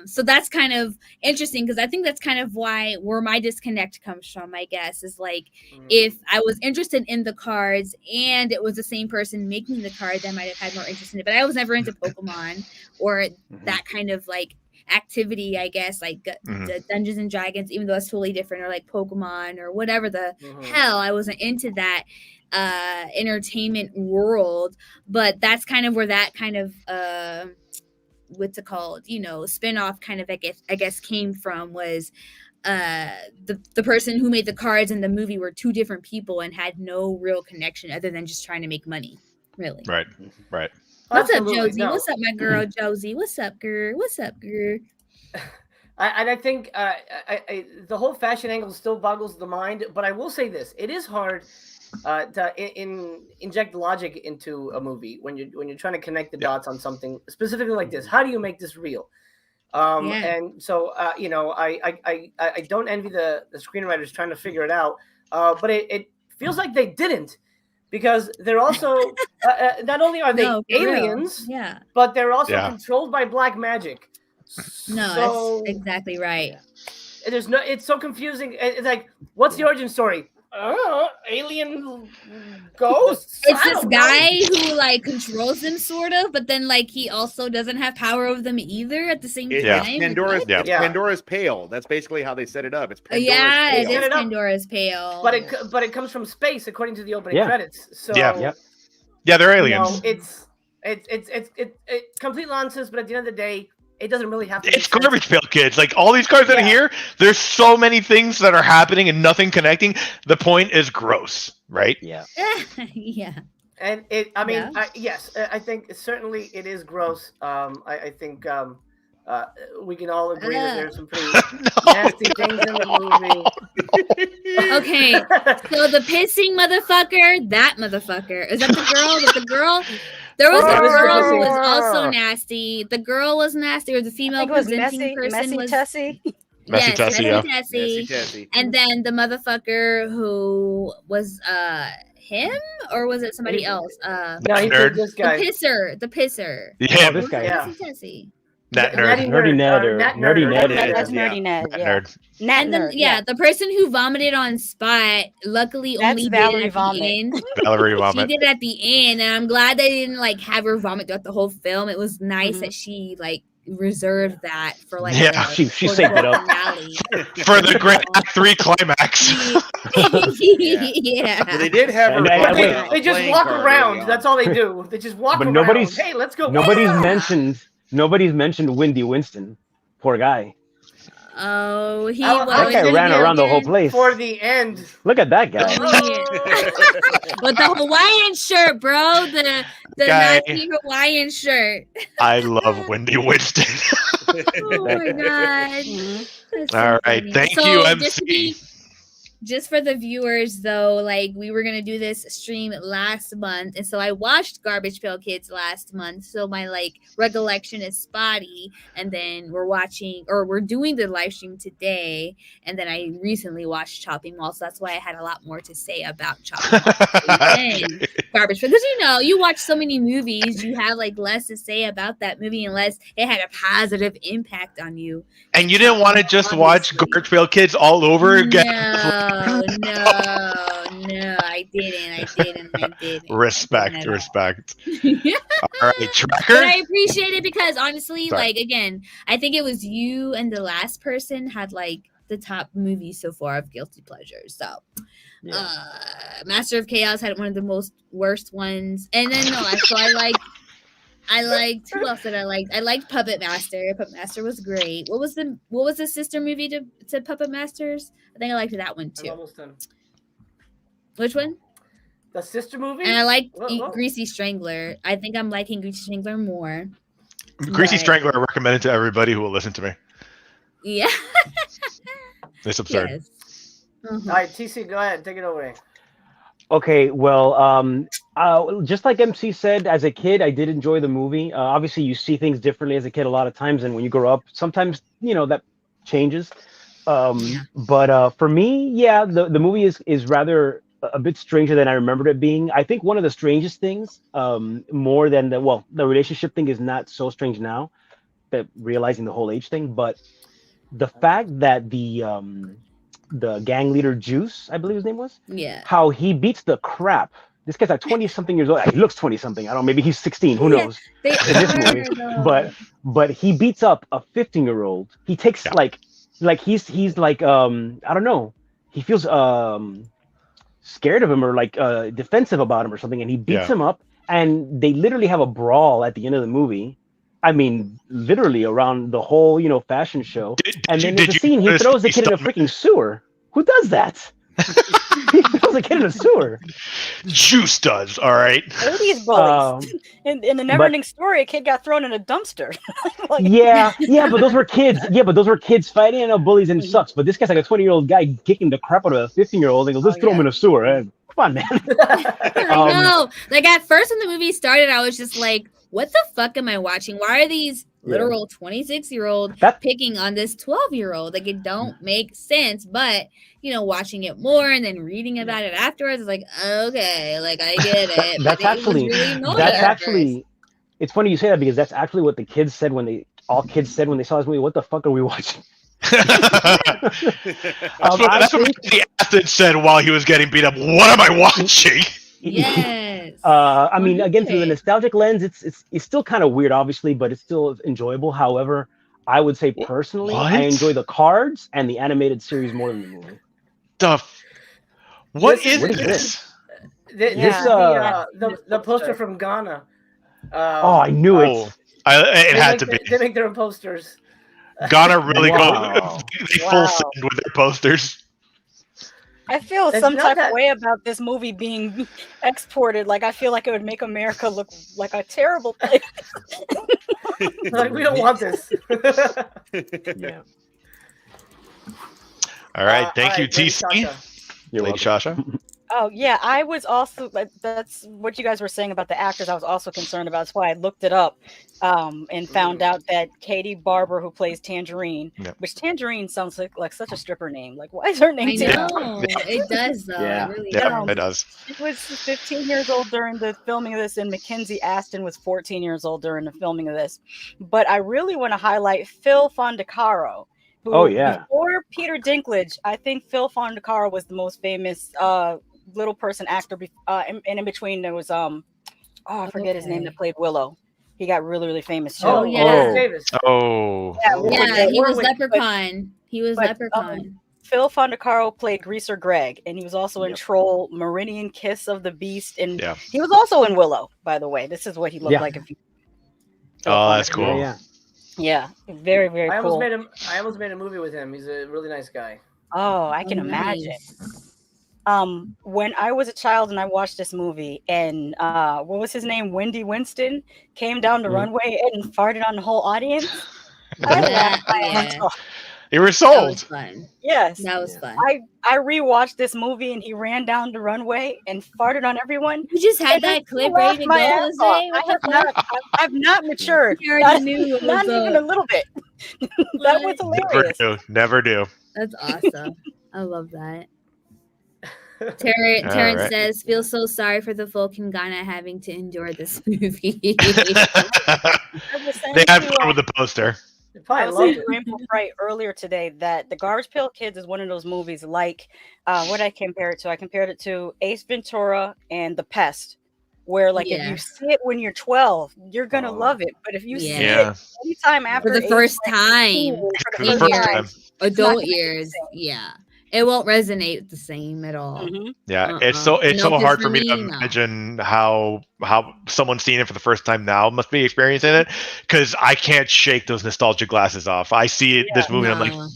So that's kind of interesting, because I think that's kind of where my disconnect comes from, I guess, is like, if I was interested in the cards and it was the same person making the cards, I might have had more interest in it. But I was never into Pokemon or that kind of like activity, I guess, like the Dungeons and Dragons, even though it's totally different, or like Pokemon or whatever the hell. I wasn't into that entertainment world. But that's kind of where that kind of what's it called, spin-off kind of, I guess came from, was the person who made the cards in the movie were two different people and had no real connection other than just trying to make money, really. Right. What's up, Josie? No. What's up, my girl, Josie? What's up, girl? I think the whole fashion angle still boggles the mind, but I will say this: it is hard to inject logic into a movie when you're trying to connect the dots on something specifically like this. How do you make this real? And so I don't envy the screenwriters trying to figure it out, but it feels like they didn't. Because they're also not only are they aliens, but they're also controlled by black magic. No, that's exactly right. It's so confusing. It's like, what's the origin story? Alien ghosts. It's this guy who like controls them, sort of, but then like he also doesn't have power over them either at the same time. Pandora's Pail. That's basically how they set it up. It's Pandora's Pail. It is Pandora's Pail. But it comes from space, according to the opening credits. So they're aliens. It's complete nonsense. But at the end of the day, it doesn't really have to. It's Garbage Pail Kids. Like all these cards that are here, there's so many things that are happening and nothing connecting. The point is gross, right? Yeah. And I think certainly it is gross. I think we can all agree that there's some pretty nasty things in the movie. Okay, so the pissing motherfucker, that motherfucker. Is that the girl? Was the girl? There was a girl who was also nasty. The girl was nasty, or the female presenting person was Tessie. Tessie. And then the motherfucker who was him, or was it somebody else? No, he was this guy. The pisser. Yeah, this guy. Yeah. Tessie. Nerdy Ned. That's Nerdy Ned. And then, the person who vomited on Spot, luckily that's only Valerie did it at Vomit. the end. Valerie Vomit. She did it at the end, and I'm glad they didn't like have her vomit throughout the whole film. It was nice that she like reserved that for like she saved it up for the great Act 3 climax. But they did have her. They just walk around. That's all they do. They just walk around. Hey, let's go. Nobody's mentioned Windy Winston. Poor guy. Oh, that guy ran around the whole place for the end. Look at that guy. With the Hawaiian shirt, bro. The Nazi Hawaiian shirt. I love Windy Winston. Oh my god. All right, thank you, MC. Just for the viewers, though, like we were gonna do this stream last month, and so I watched Garbage Pail Kids last month. So my like recollection is spotty, and then we're doing the live stream today, and then I recently watched Chopping Mall, so that's why I had a lot more to say about Chopping Mall. garbage because you watch so many movies, you have like less to say about that movie unless it had a positive impact on you. And you didn't want to just watch Garbage Pail Kids all over again? No, I didn't. Respect. All right, Tracker. But I appreciate it because honestly, like again, I think it was you and the last person had like the top movies so far of guilty pleasures. So Master of Chaos had one of the most worst ones. And then I liked who else did I like? I liked Puppet Master. Puppet Master was great. What was the sister movie to Puppet Masters? I think I liked that one too. I'm almost done. Which one? The sister movie? And I liked Greasy Strangler. I think I'm liking Greasy Strangler more. Greasy Strangler I recommend it to everybody who will listen to me. Yeah. It's absurd. Yes. All right, TC, go ahead. Take it away. Okay, well, just like MC said, as a kid, I did enjoy the movie. Obviously, you see things differently as a kid a lot of times, and when you grow up, sometimes, that changes. But for me, the movie is rather a bit stranger than I remembered it being. I think one of the strangest things, more than the relationship thing is not so strange now, that realizing the whole age thing, but the fact that the gang leader Juice, I believe his name was, how he beats the crap. This guy's like 20-something years old. He looks 20-something. I don't know. Maybe he's 16. Who knows? In this movie, but he beats up a 15-year-old. He takes like he's like I don't know. He feels scared of him or like defensive about him or something, and he beats him up. And they literally have a brawl at the end of the movie. I mean, literally around the whole, fashion show. And then there's a scene, he throws the kid in a freaking sewer. Who does that? He throws a kid in a sewer. Juice does, all right. 80s bullies. In the never-ending story, a kid got thrown in a dumpster. But those were kids. Yeah, but those were kids fighting. I know bullies and sucks. But this guy's like a 20-year-old guy kicking the crap out of a 15-year-old and goes, let's throw him in a sewer. Come on, man. I know. Like, at first when the movie started, I was just like, what the fuck am I watching? Why are these literal 26-year-old picking on this 12-year-old? Like, it don't make sense. But, watching it more and then reading about it afterwards, it's like, okay, like, I get it. That's actually, it's funny you say that because that's actually what the kids said when they saw this movie. What the fuck are we watching? That's what the athlete said while he was getting beat up. What am I watching? Yes. I mean, again, through the nostalgic lens, it's still kind of weird, obviously, but it's still enjoyable. However, I would say personally, I enjoy the cards and the animated series more than the movie. What is this? The poster from Ghana. I knew it. It had to be. They make their own posters. Ghana really go full send with their posters. I feel some type of way about this movie being exported. Like, I feel like it would make America look like a terrible place. Like, we don't want this. Yeah. All right. Thank you, TC. Lady Shasha. Oh, yeah. I was also, that's what you guys were saying about the actors. I was also concerned about. That's why I looked it up and found out that Katie Barber, who plays Tangerine, which Tangerine sounds like such a stripper name. Like, why is her name Tangerine? It does, though. Yeah. It really it does. She was 15 years old during the filming of this, and Mackenzie Aston was 14 years old during the filming of this. But I really want to highlight Phil Fondacaro. Before Peter Dinklage, I think Phil Fondacaro was the most famous little person actor. And in between there was I forget his name that played Willow. He got really, really famous. Oh yeah. He was Leprechaun. Phil Fondacaro played Greaser Greg, and he was also in Troll, Meridian Kiss of the Beast, and he was also in Willow. By the way, this is what he looked like. That's cool. Yeah, very, very cool. I almost made a movie with him. He's a really nice guy. Oh, I can imagine. When I was a child and I watched this movie, and what was his name? Wendy Winston came down the runway and farted on the whole audience. You were sold. That was fun. Yes, that was fun. I rewatched this movie and he ran down the runway and farted on everyone. You just had that clip ready to go. I've not matured. Not even a little bit. That was hilarious. Never do. That's awesome. I love that. Terrence says, "Feel so sorry for the folk in Ghana having to endure this movie." They had fun with the poster. I was saying to Rainbow Bright earlier today that the Garbage Pail Kids is one of those movies like what I compare it to. I compared it to Ace Ventura and The Pest, where like if you see it when you're 12, you're gonna love it. But if you see it anytime after for the first time, adult years, years, it won't resonate the same at all. Yeah, it's so hard for me to imagine how someone seeing it for the first time now must be experiencing it, because I can't shake those nostalgia glasses off. I see it this movie and I'm like,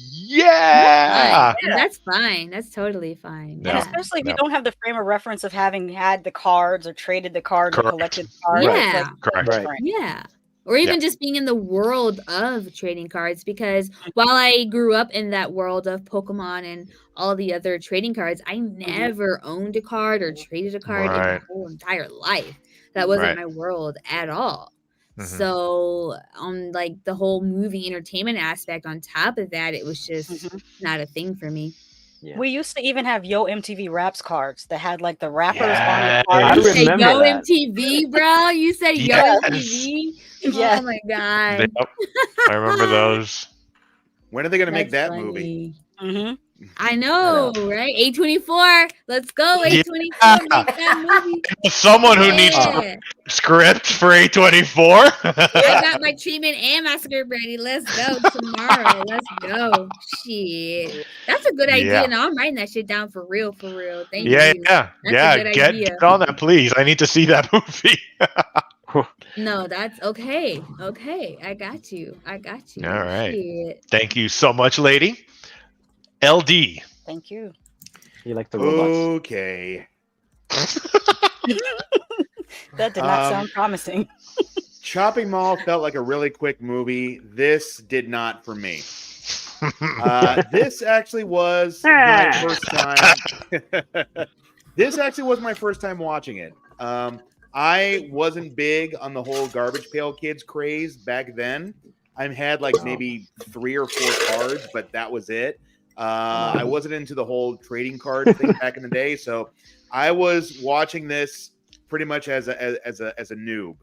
that's fine. That's totally fine. And especially if you don't have the frame of reference of having had the cards or traded the cards or collected the cards. Yeah. Correct. Yeah. Or even just being in the world of trading cards, because while I grew up in that world of Pokemon and all the other trading cards, I never owned a card or traded a card in my whole entire life. That wasn't my world at all. So like the whole movie entertainment aspect on top of that, it was just not a thing for me. Yeah. We used to even have Yo MTV Raps cards that had like the rappers on the card. You said Yo MTV, bro. You said Yo MTV. Oh my god! Yep. I remember those. When are they going to make that movie? I know, right? A24. Let's go, A24. Make that movie. Someone who needs script for A24. I got my treatment and my script ready. Let's go tomorrow. Let's go. Shit. That's a good idea. Now I'm writing that shit down for real. Thank you. Yeah. Get on that, please. I need to see that movie. No, that's okay. Okay. I got you. All right. Shit. Thank you so much, lady. LD. Thank you. You like the robots? Okay. That did not sound promising. Chopping Mall felt like a really quick movie. This did not for me. This actually was my first time. This actually was my first time watching it. I wasn't big on the whole Garbage Pail Kids craze back then. I had like maybe 3 or 4 cards, but that was it. I wasn't into the whole trading card thing back in the day, so I was watching this pretty much as a noob.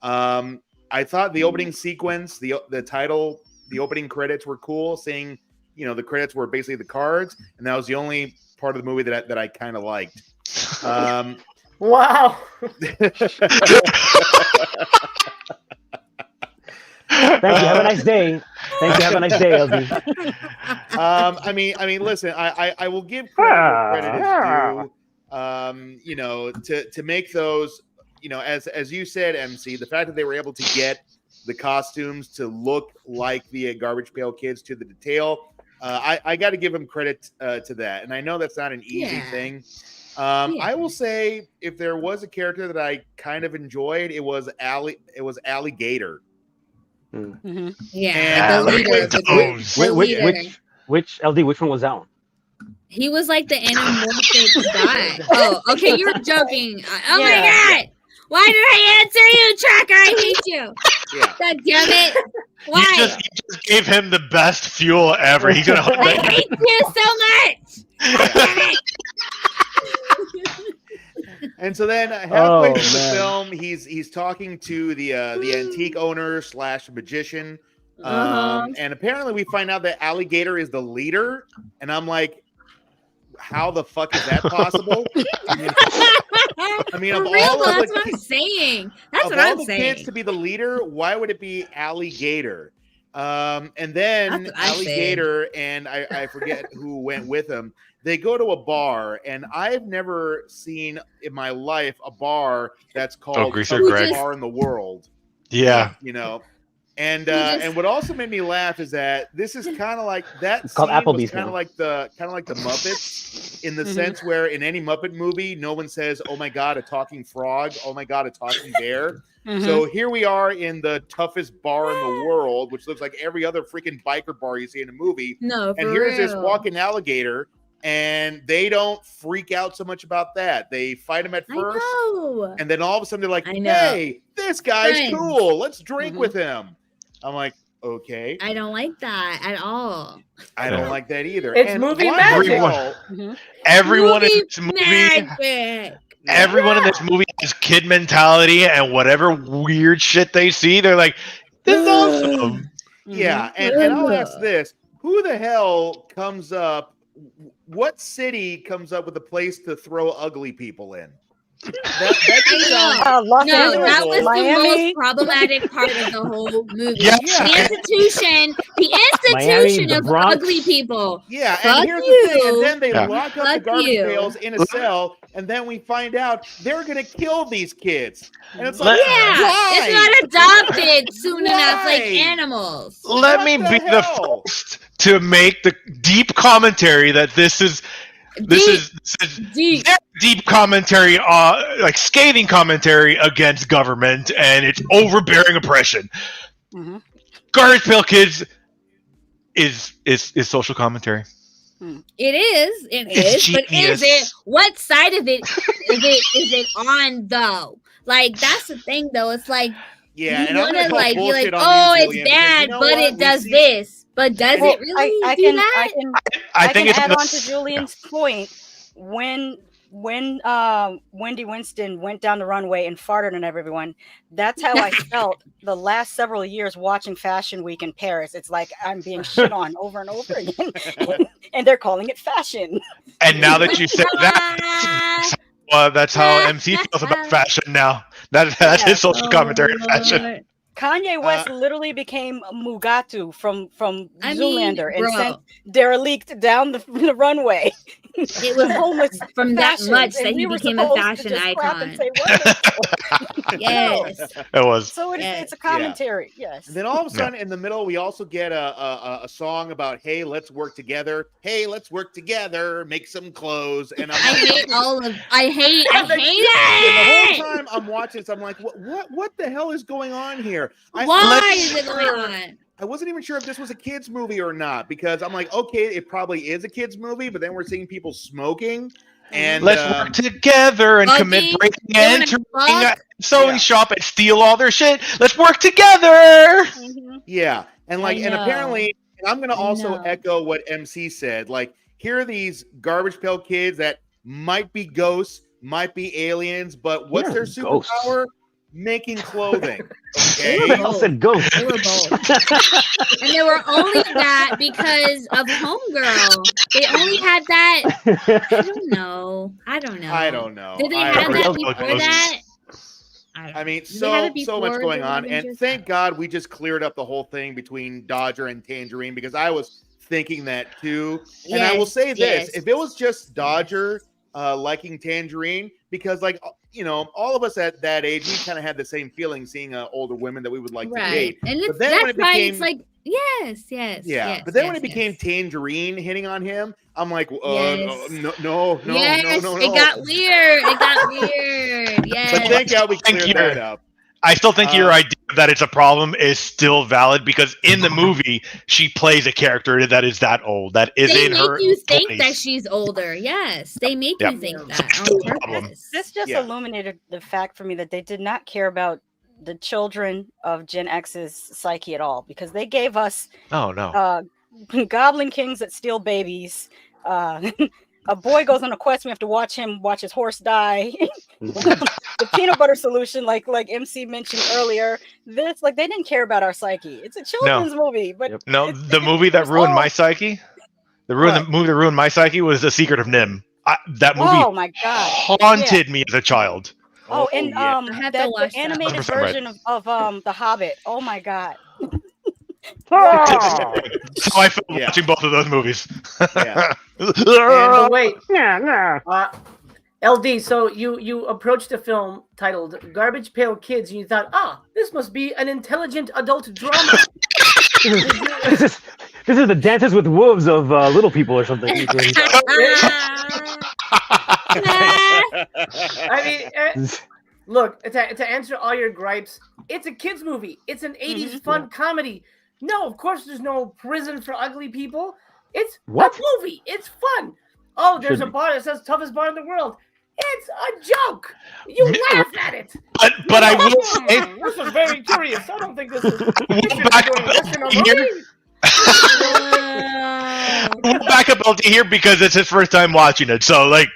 I thought the opening sequence, the title, the opening credits were cool. Seeing, the credits were basically the cards, and that was the only part of the movie that I kind of liked. Wow. Thank you. Have a nice day. Have a nice day, LD. I mean, listen. I will give credit where credit is due. To make those, as you said, MC, the fact that they were able to get the costumes to look like the Garbage Pail Kids to the detail, I got to give them credit to that. And I know that's not an easy thing. I will say, if there was a character that I kind of enjoyed, it was Alligator. Yeah, which LD? Which one was that one? He was like the anamorphic guy. Oh, okay, you were joking. Oh my god! Why did I answer you, Tracker? I hate you. Yeah. God damn it! Why? You just gave him the best fuel ever. He's gonna. I hate you so much. Damn it. And so then halfway through the film, he's talking to the antique owner / magician, and apparently we find out that Alligator is the leader, and I'm like, how the fuck is that possible? I mean, of all of that's what I'm saying. That's what I'm saying. Kids to be the leader, why would it be Alligator? And then Alligator and I forget who went with him. They go to a bar, and I've never seen in my life a bar that's called the best bar in the world. Yeah, and what also made me laugh is that this is kind of like that. It's called Applebee's. Kind of like the Muppets, in the sense where in any Muppet movie, no one says, "Oh my god, a talking frog! Oh my god, a talking bear!" So here we are in the toughest bar in the world, which looks like every other freaking biker bar you see in a movie. No, and here's this walking alligator. And they don't freak out so much about that. They fight him at first, and then all of a sudden they're like, "Hey, this guy's cool. Let's drink with him." I'm like, Okay. I don't like that at all. I don't like that either. It's movie magic. Everyone in Movie this movie, magic. everyone in this movie has kid mentality, and whatever weird shit they see, they're like, "This is awesome." Yeah, and I'll ask this: who the hell comes up? What city comes up with a place to throw ugly people in? That Los no, Angeles, that was Miami. the most problematic part of the whole movie. Yeah. The institution Miami, of Bronx. ugly people. Yeah, Fuck and here's you. the thing, and then they lock up the Fuck garbage you. pails in a cell, and then we find out they're gonna kill these kids. And it's like, Yeah, why? it's not adopted soon enough like Why? animals. Let What me the be the hell? first to make the deep commentary that this is Deep. very deep commentary, like scathing commentary against government and its overbearing oppression. Garbage Pail Kids is social commentary. It is. It's But genius. is it? What side of it is it on though? Like that's the thing though. It's like Yeah, you and I'm want gonna to call like be like, bullshit on oh, you, it's Julian, because bad, you know but what? it We does see- this. But does it really I do can that? I can think it's add gonna on to Julian's point when Wendy Winston went down the runway and farted on everyone. That's how I felt the last several years watching Fashion Week in Paris. It's like I'm being shit on over and over again, and they're calling it fashion. And now that you said that, that's how MC feels about fashion now. That's his social commentary on fashion. Kanye West literally became Mugatu from Zoolander and bro. sent Derelict down the runway. It was homeless from that fashions, much and that he we were became a supposed to fashion just clap and icon. say, "Wonderful." Yes. It was. So it's a commentary. Yes. And then all of a sudden, in the middle, we also get a song about, "Hey, let's work together. Hey, let's work together. Make some clothes." And I hate I hate And the it. whole time I'm watching this, I'm like, what the hell is going on here? Why is it going on? I wasn't even sure if this was a kids movie or not, because I'm like, okay, it probably is a kids movie, but then we're seeing people smoking and let's work together and commit breaking and entering a sewing shop and steal all their shit. Let's work together. Yeah, and like, and apparently, and I'm gonna also know. echo what MC said. Like, here are these garbage pail kids that might be ghosts, might be aliens, but what's their Ghosts. superpower? Making clothing. Okay. Who the hell said ghost? They were both. And they were only that because of Homegirl. They only had that. I don't know. Did they have that before that? I mean, Did they have it so much before going the on, Love and Interest? thank God we just cleared up the whole thing between Dodger and Tangerine, because I was thinking that too. And I will say this: if it was just Dodger liking Tangerine, because like, you know, all of us at that age, we kind of had the same feeling seeing older women that we would like to date. And But then when that's it why became, it's like yes. but then when it became Tangerine hitting on him, I'm like, no. It got weird. Yes. But thank God we cleared that up. I still think your idea that it's a problem is still valid, because in the movie she plays a character that is that old, that is they in her. make you think 20s. that she's older. Yes, they make you think that. Still on a problem. purpose. This just illuminated the fact for me that they did not care about the children of Gen X's psyche at all, because they gave us Goblin Kings that steal babies. A boy goes on a quest. We have to watch his horse die. The peanut butter solution, like MC mentioned earlier. This, like, they didn't care about our psyche. It's a children's movie, but no, the movie that ruined my psyche, the movie that ruined my psyche was The Secret of Nim. That movie, oh my god, haunted me as a child. Oh, and I have to watch the animated 100% right. version of The Hobbit. Oh my god. That's how I felt watching both of those movies. And wait, LD. So you approached a film titled "Garbage Pail Kids" and you thought, this must be an intelligent adult drama. This is the Dances with Wolves of Little People or something. I mean, look, to answer all your gripes, it's a kids movie. It's an 80s fun comedy. No, of course there's no prison for ugly people. It's a movie. It's fun. Oh, there's a bar that says toughest bar in the world. It's a joke. You laugh at it. But I will say, this is very curious. I don't think this is. we'll back up LT here because it's his first time watching it. So, like,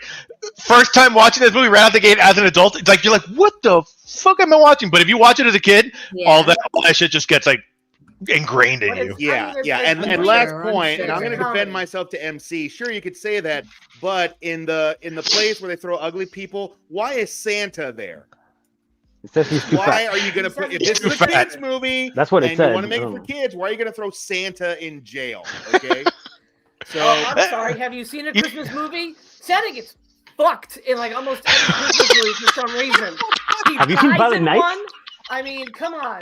first time watching this movie right out the gate as an adult, it's like you're like, what the fuck am I watching? But if you watch it as a kid, all that shit just gets like ingrained in you. Yeah. And last point, and I'm going to defend myself to MC. Sure, you could say that, but in the place where they throw ugly people, why is Santa there? It says he's too why fat. are you going to put if this is a kids movie? That's what it and said. You want to make it for kids? Why are you going to throw Santa in jail? Okay. So I'm sorry. Have you seen a Christmas movie? Santa gets fucked in like almost every Christmas movie for some reason. Have you seen Violent Night? I mean, come on.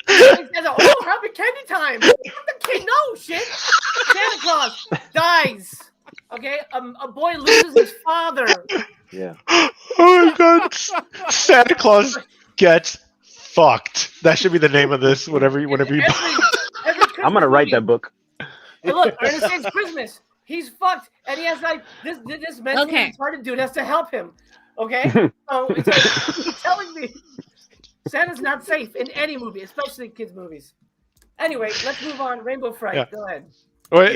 Oh, happy candy time! The kid, no shit. Santa Claus dies. Okay, a boy loses his father. Yeah. Oh my god, Santa Claus gets fucked. That should be the name of this. Whenever you. Every I'm gonna write that book. Hey, look, Ernest Saves Christmas. He's fucked, and he has like this mentally retarded dude has to help him. Okay, so it's like, you're telling me Santa's not safe in any movie, especially kids' movies. Anyway, let's move on. Rainbow Fright. Yeah. Go ahead.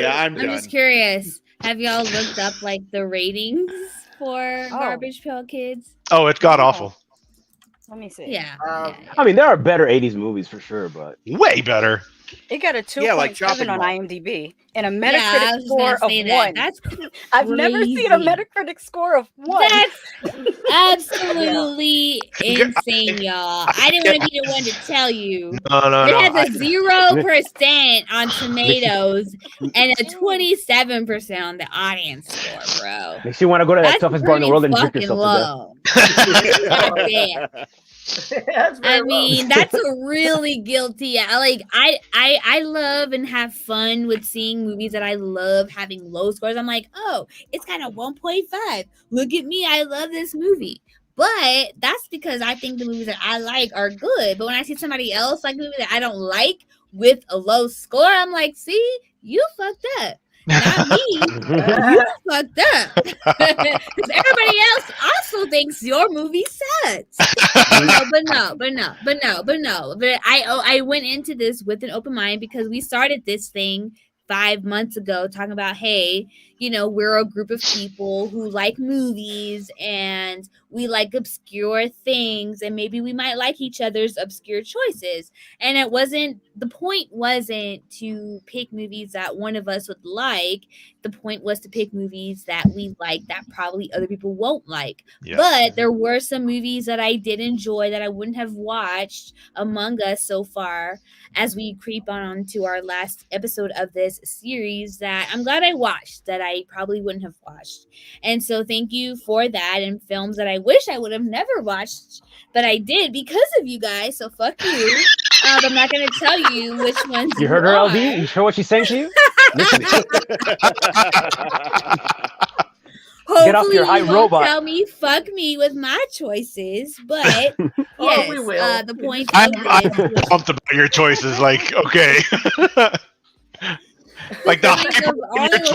I'm done. just curious. Have y'all looked up like the ratings for Garbage Pail Kids? Oh, it's god awful. Let me see. Yeah. I mean, there are better 80s movies for sure, but way better. It got a 2.7 on IMDb and a Metacritic score of 1. That's I've never seen a Metacritic score of 1. That's absolutely insane, y'all. I didn't want to be the one to tell you. No. It has a 0% on Tomatoes and a 27% on the audience score, bro. Makes you want to go to that toughest bar in the world and drink yourself to death. I mean, that's a really guilty. I love and have fun with seeing movies that I love having low scores. I'm like, oh, it's got a 1.5. Look at me, I love this movie. But that's because I think the movies that I like are good. But when I see somebody else like a movie that I don't like with a low score, I'm like, see, you fucked up. Not me. You fucked up. Because everybody else also thinks your movie sucks. But I went into this with an open mind because we started this thing 5 months ago talking about, hey, we're a group of people who like movies and we like obscure things and maybe we might like each other's obscure choices. And the point wasn't to pick movies that one of us would like. The point was to pick movies that we like that probably other people won't like. Yeah. But there were some movies that I did enjoy that I wouldn't have watched among us so far as we creep on to our last episode of this series that I'm glad I watched that I probably wouldn't have watched. And so thank you for that, and films that I wish I would have never watched, but I did because of you guys. So fuck you. I'm not going to tell you which ones you heard her, LD? You heard what she's saying to you? Hopefully get off your high robot. Tell me fuck me with my choices, but yes, we will. The point I'm pumped about your choices. Like, okay. Like all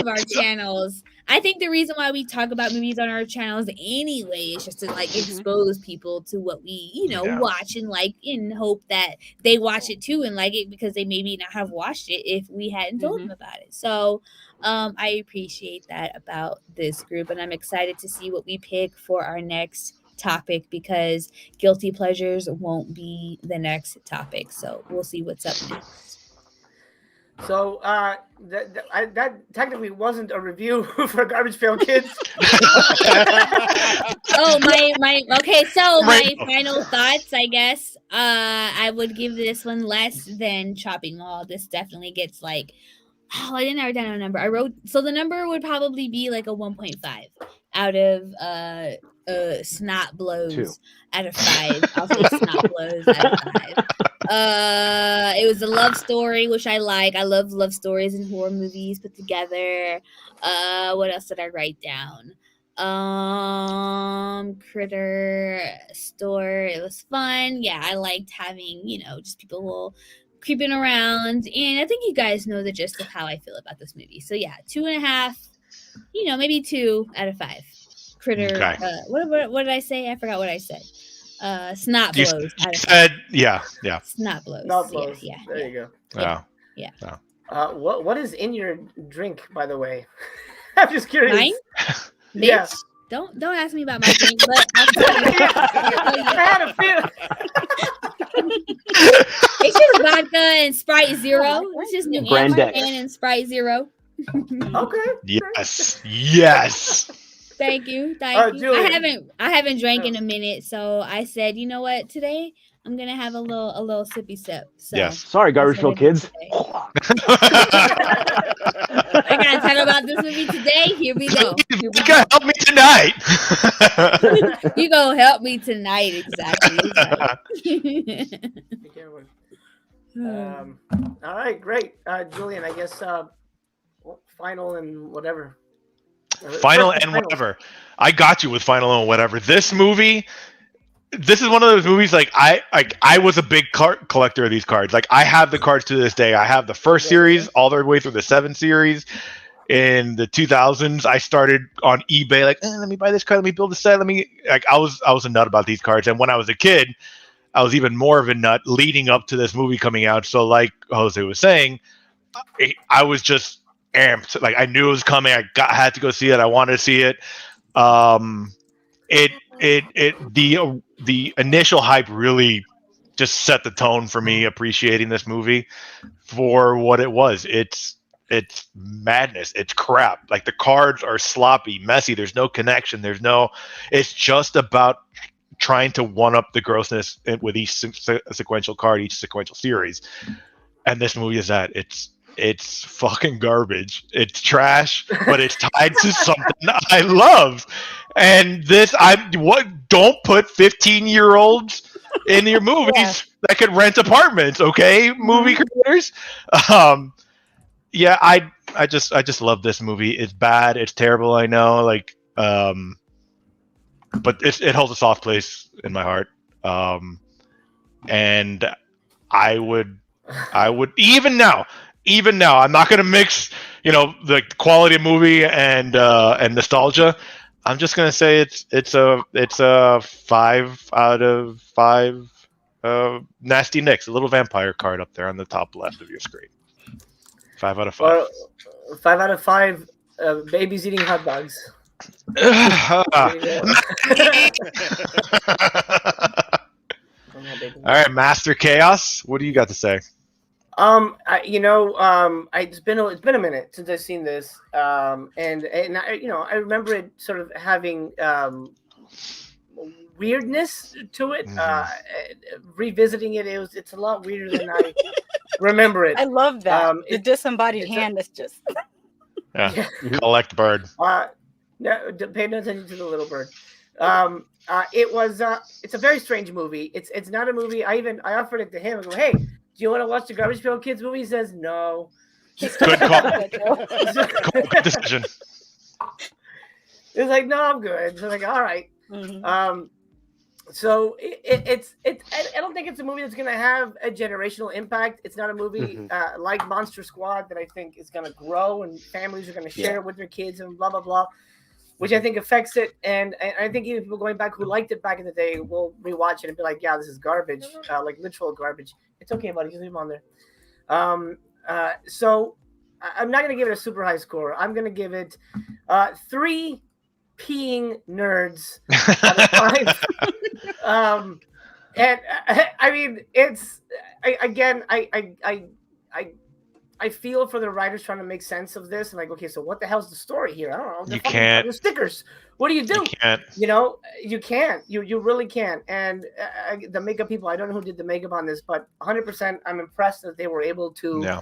of our channels. I think the reason why we talk about movies on our channels anyway is just to like expose people to what we, watch and like in hope that they watch it too and like it because they maybe not have watched it if we hadn't told them about it. So I appreciate that about this group, and I'm excited to see what we pick for our next topic because guilty pleasures won't be the next topic. So we'll see what's up next. So that technically wasn't a review for Garbage Pail Kids. My final thoughts, I guess. I would give this one less than Chopping Mall. This definitely gets like, I didn't write down a number. So the number would probably be like a 1.5 out of snot blows 2 out of 5. I'll say snot blows out of 5. It was a love story, which I like. I love love stories and horror movies put together. What else did I write down? Critter store. It was fun. Yeah, I liked having, just people creeping around. And I think you guys know the gist of how I feel about this movie. So yeah, 2.5, maybe 2 out of 5. critter. Okay. What did I say? I forgot what I said. Snot You, blows. you said, yeah. Snot blows. Snot blows. Yeah. There you Yeah. What is in your drink, by the way? I'm just curious. Mine? Yeah. Bitch, don't ask me about my drink, but I'll tell you. I had a feeling. It's just vodka and Sprite Zero. It's just New Brandex. Amsterdam and Sprite Zero. Okay. Yes. Thank you. Thank you. Julian. I haven't drank in a minute, so I said, you know what? Today I'm gonna have a little sippy sip. So Yes. Sorry, Garbage Pail Kids. I gotta talk about this movie today. Here we go. You gotta help me tonight. You gonna help me tonight, exactly. Be careful. All right, great. Julian, I guess final and whatever. Final and whatever. I got you with final and whatever. This movie, this is one of those movies like I was a big card collector of these cards. Like I have the cards to this day. I have the first series all the way through the 7 series. In the 2000s, I started on eBay like, let me buy this card, let me build a set, I was a nut about these cards. And when I was a kid, I was even more of a nut leading up to this movie coming out. So like Jose was saying, I was just amped. Like I knew it was coming. I had to go see it. I wanted to see it. The initial hype really just set the tone for me appreciating this movie for what it was. It's madness. It's crap. Like the cards are sloppy, messy. There's no connection. It's just about trying to one up the grossness with each sequential card, each sequential series. And this movie is that. It's fucking garbage. It's trash, but it's tied to something I love. And don't put 15-year-olds in your movies that could rent apartments, okay? Movie creators. I just love this movie. It's bad, it's terrible, I know, like but it holds a soft place in my heart. And I would even now, I'm not gonna mix, the quality of movie and nostalgia. I'm just gonna say it's a 5 out of 5. Nasty Nicks, a little vampire card up there on the top left of your screen. 5 out of 5. Well, 5 out of 5 babies eating hot dogs. All right, Master Chaos, what do you got to say? It's been a minute since I've seen this, and I remember it sort of having weirdness to it. Revisiting it's a lot weirder than I remember it. I love that the disembodied hand is just collect bird. No, pay no attention to the little bird. It's a very strange movie. It's not a movie. I offered it to him. I go, hey, do you want to watch the Garbage Pail Kids movie? He says no. Good call. Good decision. It's like, no, I'm good. So like, all right. Mm-hmm. So it's I don't think it's a movie that's going to have a generational impact. It's not a movie like Monster Squad that I think is going to grow and families are going to share it with their kids and blah blah blah, which I think affects it. And I think even people going back who liked it back in the day will rewatch it and be like, yeah, this is garbage, like literal garbage. It's okay, buddy, just leave them on there. So I'm not going to give it a super high score. I'm going to give it 3 peeing nerds out of 5. And I mean, I feel for the writers trying to make sense of this. I'm like, okay, so what the hell's the story here? I don't know. You can't. The stickers. What do you do? You can't. You can't. You really can't. And the makeup people, I don't know who did the makeup on this, but 100%, I'm impressed that they were able to,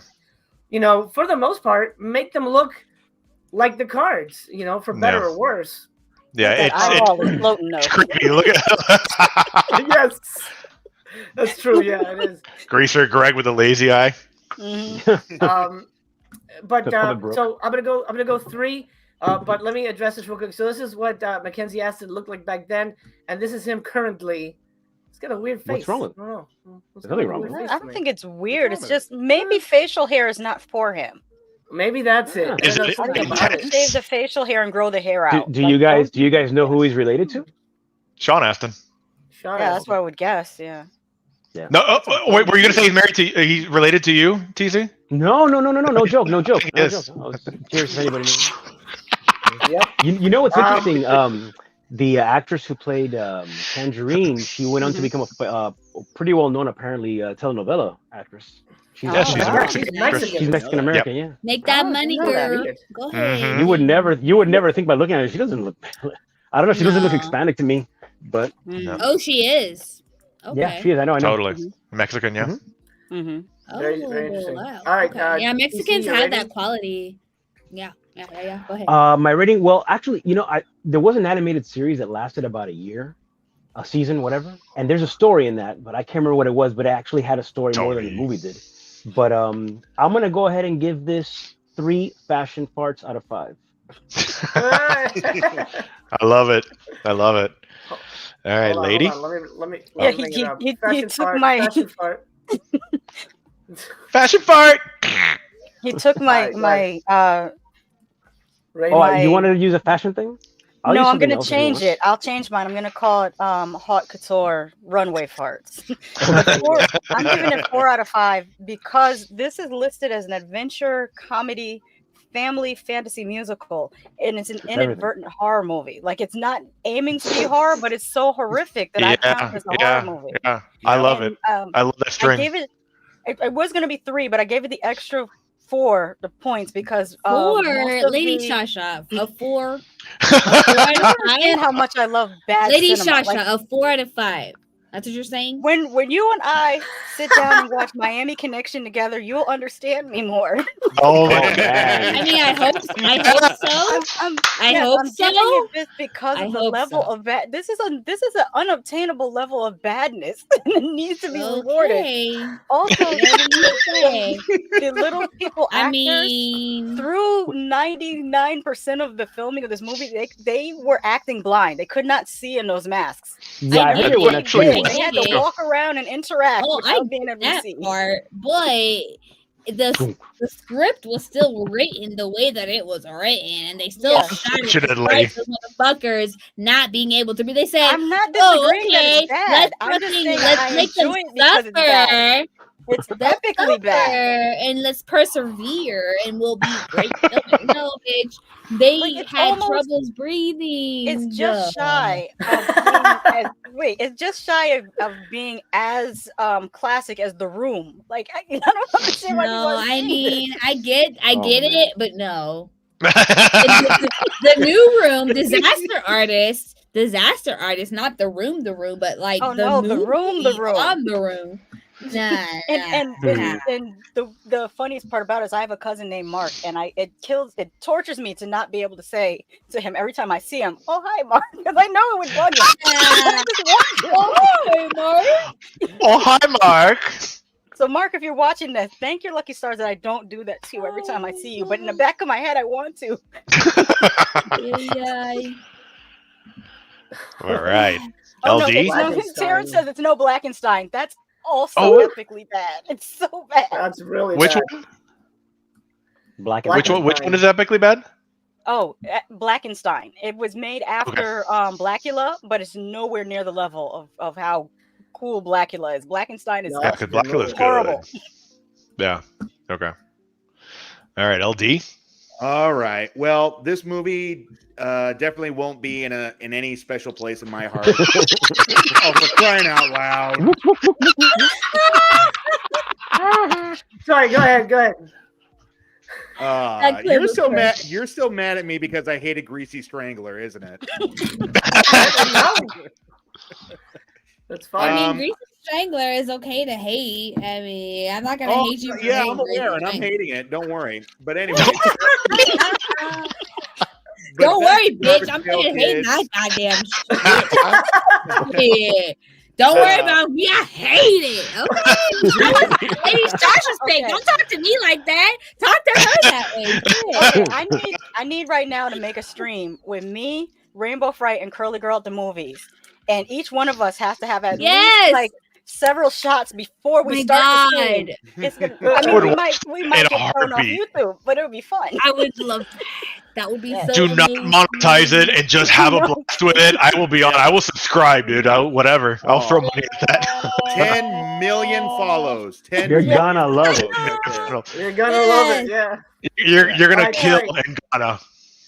for the most part, make them look like the cards, for better or worse. Yeah, it's creepy. Look at yes, that's true. Yeah, it is. Greaser Greg with a lazy eye. Mm-hmm. So I'm gonna go 3. But let me address this real quick. So this is what Mackenzie Aston looked like back then, and this is him currently. He's got a weird face. What's wrong with? I don't know. There's nothing wrong with I don't think it's weird. It's just maybe facial hair is not for him. Maybe that's it. Is I it- don't know I something think about you it. should shave the facial hair and grow the hair Do, out. do Like, you that guys would do you be- guys know who he's related to? Sean Astin. Sean Yeah, that's Astin. what I would guess. Yeah. Yeah. No, wait, were you gonna say he's married to? He's related to you, TC? No joke, no joke. I Yes. was curious if anybody knew. Yep. You know what's interesting? The actress who played Tangerine, she went on to become a pretty well known, apparently, telenovela actress. She's, Yeah, she's wow. Mexican. She's Mexican. She's Mexican American, yeah. Make that Oh, money, didn't know that girl. either. Go ahead. Mhm. You would never think by looking at her. She doesn't look. I don't know. She doesn't look No. Hispanic to me, but No. Oh, she is. Okay. yeah, she is. I know. Totally Mexican. Yeah. Mm-hmm. Very, Oh, very interesting. wow. All right, Okay. Yeah, TC, Mexicans your have rating? that quality. Yeah. Go ahead. my rating. Well, actually, there was an animated series that lasted about a year, a season, whatever. And there's a story in that, but I can't remember what it was. But it actually had a story more than the movie did. But I'm gonna go ahead and give this 3 fashion farts out of 5. I love it. I love it. All right, Hold on, lady. hold on. Let me. Yeah, bring he- it up. he Fashion took fart, my- fashion fart. Fashion fart. He took my Right. Rating. Oh, my- you wanted to use a fashion thing? I'll no, use I'm something gonna else if you change want. it. I'll change mine. I'm gonna call it haute couture runway farts. I'm giving it 4 out of 5 because this is listed as an adventure comedy family fantasy musical, and it's an inadvertent horror movie. Like, it's not aiming to be horror, but it's so horrific that I count it as a horror movie. Yeah. I love And, it. I love that I string. gave it. It was gonna be 3, but I gave it the extra 4 the points because 4, most of Lady the- Shasha, a 4. I don't understand how much I love bad Lady cinema. Shasha, Like, a 4 out of 5. That's what you're saying? when you and I sit down and watch Miami Connection together, you'll understand me more. Oh my I man. mean, I hope so. I hope I'm so. giving you this because I of the hope level so. of bad. This is an unobtainable level of badness, and it needs to be rewarded. Okay. Also, Whatever you say. the little people I actors mean, through 99% of the filming of this movie, they were acting blind. They could not see in those masks. Yeah, I I heard get it when it. I Actually, too. They had to Yeah. walk around and interact oh, I without being able to that see. part, but the script was still written the way that it was written, and they still Yeah. shot it Unfortunately. despite those motherfuckers not being able to be. They said, I'm not "Oh, disagreeing that okay, it's bad. let's I'm just saying let's I make them enjoy it because it's bad. suffer." It's Let's epically bad. suffer and let's persevere, and we'll be great. No, bitch, they Like, it's had almost- troubles breathing. It's just shy of being it's just shy of being as classic as The Room. Like, I don't understand why you No, want to I see mean, I get Oh, man. it, but no. The new room, disaster artist, not the room, but like Oh, the no, The movie Room, The Room. on the room. Nah, And the funniest part about it is I have a cousin named Mark, and it tortures me to not be able to say to him every time I see him, "Oh, hi, Mark," because I know it would bug him. I just want him. oh, Mark. Oh, hi, Mark. So, Mark, if you're watching this, thank your lucky stars that I don't do that to you every time I see you. But in the back of my head, I want to. Yeah. All right. Oh, LD? no, Terrence says it's no Blackenstein. That's also Oh. epically bad. It's so bad. That's really Which bad. one? Black and Which white. Which one is epically bad? Oh, Blackenstein. It was made after Blackula, but it's nowhere near the level of how cool Blackula is. Blackenstein is No, Yeah, because Blackula's horrible. good. Yeah. Okay. All right, LD. All right. Well, this movie definitely won't be in any special place in my heart. Oh, for crying out loud! Sorry, go ahead. That clip You're was so great. mad. You're still mad at me because I hated Greasy Strangler, isn't it? That's I fine. mean, Greasy Strangler is okay to hate. I mean, I'm not gonna hate you. For yeah, hating I'm aware, and I'm Greasy hating it. Don't worry. But anyway. Strangler. But Don't back worry, to bitch. Garbage I'm Pail gonna hate Kids. that goddamn shit. Yeah. Don't worry about me. I hate it. Okay. Lady Sasha's pick. Okay. Don't talk to me like that. Talk to her that way. Yeah. Okay, I need right now to make a stream with me, Rainbow Fright, and Curly Girl at the movies, and each one of us has to have at Yes. least like several shots before we start the scene. It's gonna, I mean, we might get thrown off YouTube, but it would be fun. I would love that. That would be so Do not amazing. monetize it and just have a blast with it. I will be on. I will subscribe, dude. Whatever. I'll throw money at that. 10 million follows. 10 You're million gonna love it. You're gonna love it. Yeah. You're gonna kill in Ghana.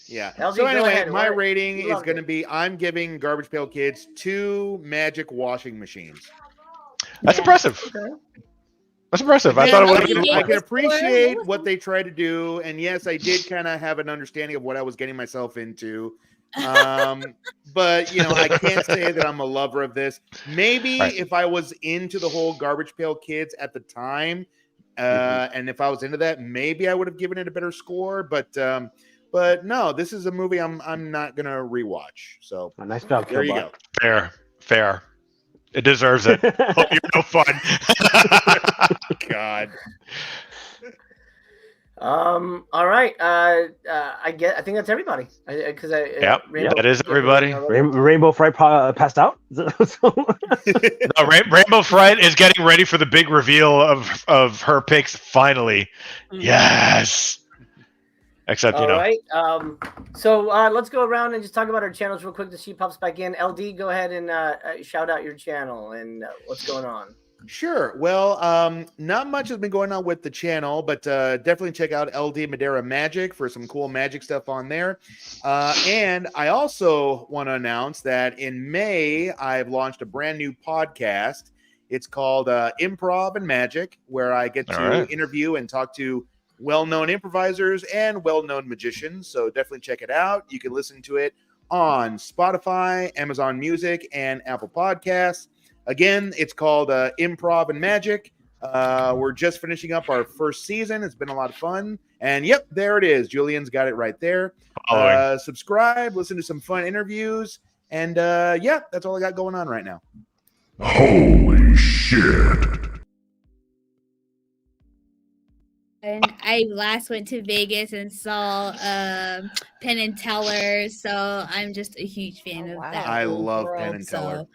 Yeah. LG, So anyway, ahead. my rating is going to be, I'm giving Garbage Pail Kids 2 magic washing machines. That's impressive. Okay. That's impressive. Again, I thought it would. I can appreciate what they try to do, and yes, I did kind of have an understanding of what I was getting myself into. But you know, I can't say that I'm a lover of this. Maybe if I was into the whole Garbage Pail Kids at the time, and if I was into that, maybe I would have given it a better score. But no, this is a movie I'm not gonna rewatch. So nice job. There you go. Fair. It deserves it. Hope you're no fun. God. All right. I think that's everybody. Because that is everybody. Rainbow Fright passed out. No, Rainbow Fright is getting ready for the big reveal of her picks. Finally, yes. Except All right. So let's go around and just talk about our channels real quick to see pops back in. LD, go ahead and shout out your channel and what's going on. Sure. Well, not much has been going on with the channel, but definitely check out LD Madeira Magic for some cool magic stuff on there. And I also want to announce that in May, I've launched a brand new podcast. It's called Improv and Magic, where I get to interview and talk to well-known improvisers and well-known magicians. So definitely check it out. You can listen to it on Spotify, Amazon Music, and Apple Podcasts. Again, it's called Improv and Magic. We're just finishing up our first season. It's been a lot of fun. And yep, there it is. Julian's got it right there. Subscribe, listen to some fun interviews. And yeah, that's all I got going on right now. Holy shit. And I last went to Vegas and saw Penn and Teller, so I'm just a huge fan of that. I love Penn and Teller. So,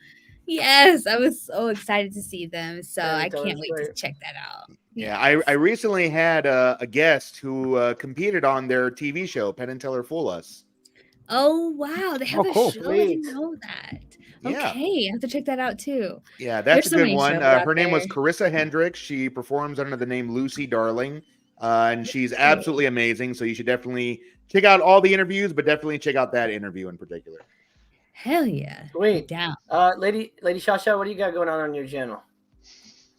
yes, I was so excited to see them, so I can't wait to check that out. Yeah, I recently had a guest who competed on their TV show, Penn and Teller Fool Us. Oh, wow. They have a cool. show. I didn't know that. Yeah. Okay, I have to check that out too. Yeah, that's There's a good one. Her name was there. Carissa Hendricks. She performs under the name Lucy Darling, and she's absolutely amazing. So you should definitely check out all the interviews, but definitely check out that interview in particular. Hell yeah. Sweet. Down. Lady Shasha, what do you got going on your channel?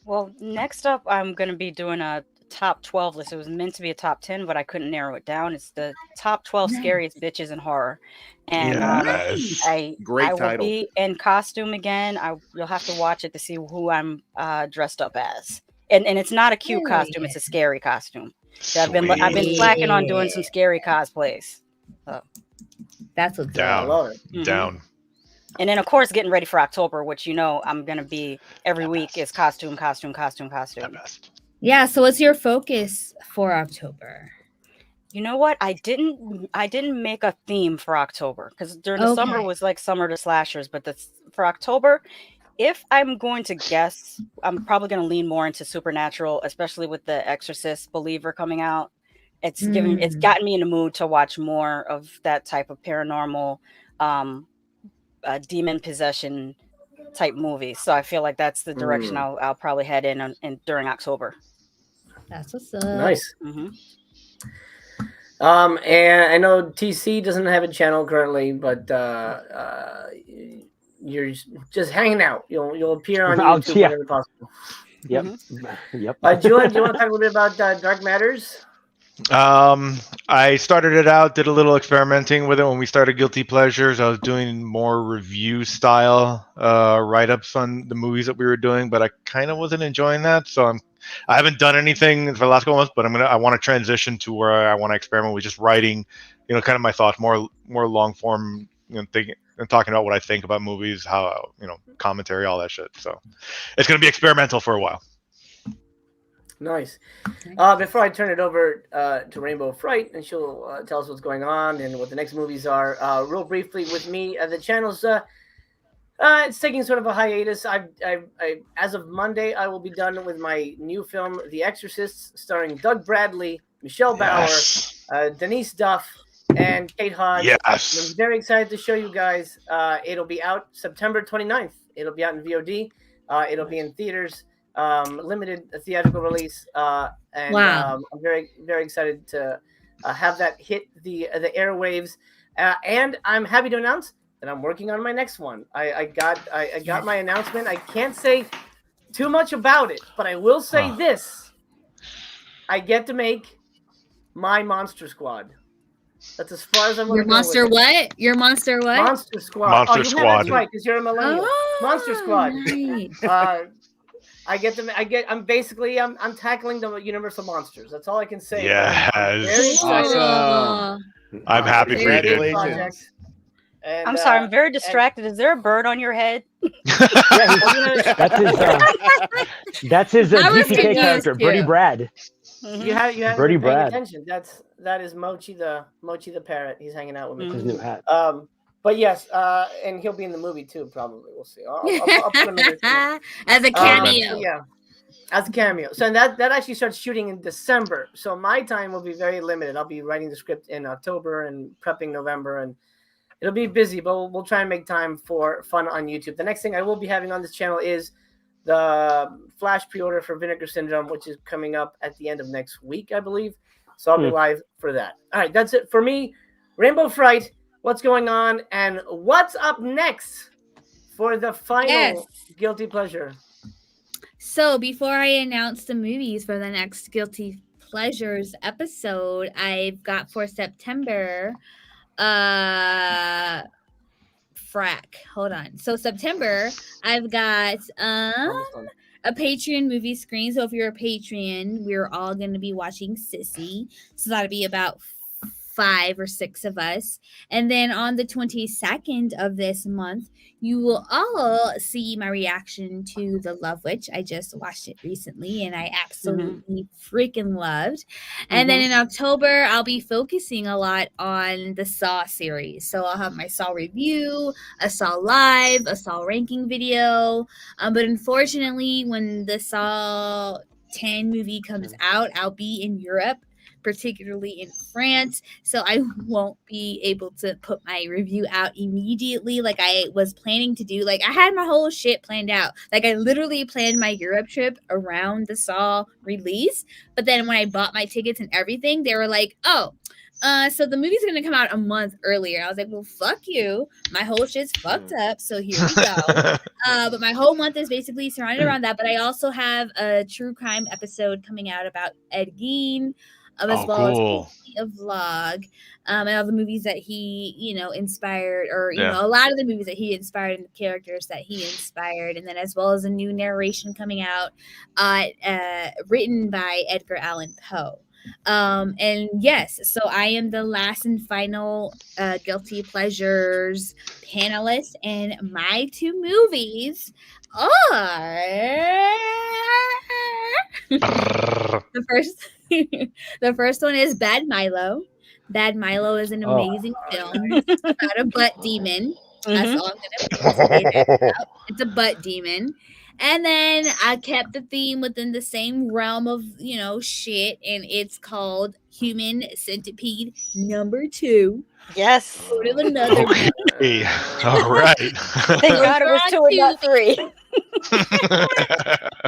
Well, next up, I'm going to be doing a top 12 list. It was meant to be a top 10, but I couldn't narrow it down. It's the top 12 scariest bitches in horror. And I will be in costume again. You'll have to watch it to see who I'm dressed up as. And it's not a cute costume; it's a scary costume. So I've been slacking on doing some scary cosplays. So. That's what's down. I love it. Mm-hmm. Down. And then, of course, getting ready for October, which I'm going to be every week is costume. Yeah. So, what's your focus for October? You know what? I didn't make a theme for October because during the summer was like summer to slashers, but for October, if I'm going to guess, I'm probably going to lean more into supernatural, especially with The Exorcist Believer coming out. It's gotten me in the mood to watch more of that type of paranormal, demon possession type movie. So I feel like that's the direction I'll probably head in during October. That's what's up. Nice. Mm-hmm. And I know TC doesn't have a channel currently, but you're just hanging out. You'll appear on YouTube whenever possible. Yep. Mm-hmm. Yep. Julian, do you want to talk a little bit about Dark Matters? I started it out, did a little experimenting with it when we started Guilty Pleasures. I was doing more review style write-ups on the movies that we were doing, but I kind of wasn't enjoying that. So I haven't done anything for the last couple months, but I want to transition to where I want to experiment with just writing, kind of my thoughts, more long form, thinking and talking about what I think about movies, how, commentary, all that shit. So it's going to be experimental for a while. Nice. Before I turn it over to Rainbow Fright, and she'll tell us what's going on and what the next movies are, real briefly with me, the channel's It's taking sort of a hiatus. I as of Monday, I will be done with my new film, The Exorcist, starring Doug Bradley, Michelle Bauer, Denise Duff, and Kate Hodge. Yes. I'm very excited to show you guys. It'll be out September 29th. It'll be out in VOD. It'll be in theaters, limited theatrical release. And Wow. I'm very, very excited to have that hit the airwaves. And I'm happy to announce that I'm working on my next one. I got my announcement. I can't say too much about it, but I will say this. I get to make my Monster Squad. That's as far as I'm going to go. Monster what? Your Monster what? Monster Squad. Monster Squad. That's right, because you're a millennial. Oh, Monster Squad. Nice. I'm tackling the Universal Monsters. That's all I can say. Yes. I'm very excited. Awesome. I'm happy for you, dude. Congratulations. And, I'm sorry, I'm very distracted. Is there a bird on your head? That's his I was GPK character, confused, Birdie too. Brad. You haven't Birdie been paying Brad. attention. That is Mochi the parrot. He's hanging out with me. His new hat. But yes, and he'll be in the movie too. Probably, we'll see. I'll put him in there too. As a cameo. Yeah, as a cameo. So that actually starts shooting in December. So my time will be very limited. I'll be writing the script in October and prepping November, and it'll be busy. But we'll try and make time for fun on YouTube. The next thing I will be having on this channel is the Flash pre-order for Vinegar Syndrome, which is coming up at the end of next week, I believe. So I'll be live for that. All right, that's it for me. Rainbow Fright, what's going on, and what's up next for the final Guilty Pleasure? So before I announce the movies for the next Guilty Pleasures episode, I've got for September, hold on. So September, I've got a Patreon movie screen. So if you're a Patreon, we're all going to be watching Sissy. So that'll be about 5 or 6 of us. And then on the 22nd of this month, you will all see my reaction to The Love Witch. I just watched it recently and I absolutely freaking loved. And then in October, I'll be focusing a lot on the Saw series. So I'll have my Saw review, a Saw live, a Saw ranking video. But unfortunately, when the Saw 10 movie comes out, I'll be in Europe, particularly in France, so I won't be able to put my review out immediately like I was planning to do. Like I had my whole shit planned out. Like I literally planned my Europe trip around the Saw release, but then when I bought my tickets and everything, they were like, so the movie's gonna come out a month earlier. I was like, well, fuck you. My whole shit's fucked up, so here we go. But my whole month is basically surrounded around that. But I also have a true crime episode coming out about Ed Gein, as well as a vlog, and all the movies that he, inspired, or a lot of the movies that he inspired and the characters that he inspired, and then as well as a new narration coming out, written by Edgar Allan Poe. And yes, so I am the last and final Guilty Pleasures panelist, and my 2 movies are the first one is Bad Milo. Bad Milo is an amazing film about a butt demon. That's all I'm gonna say about. It's a butt demon. And then I kept the theme within the same realm of, shit, and it's called Human Centipede #2. Yes. Sort of another okay. All right. Thank God it was 2 and not 3.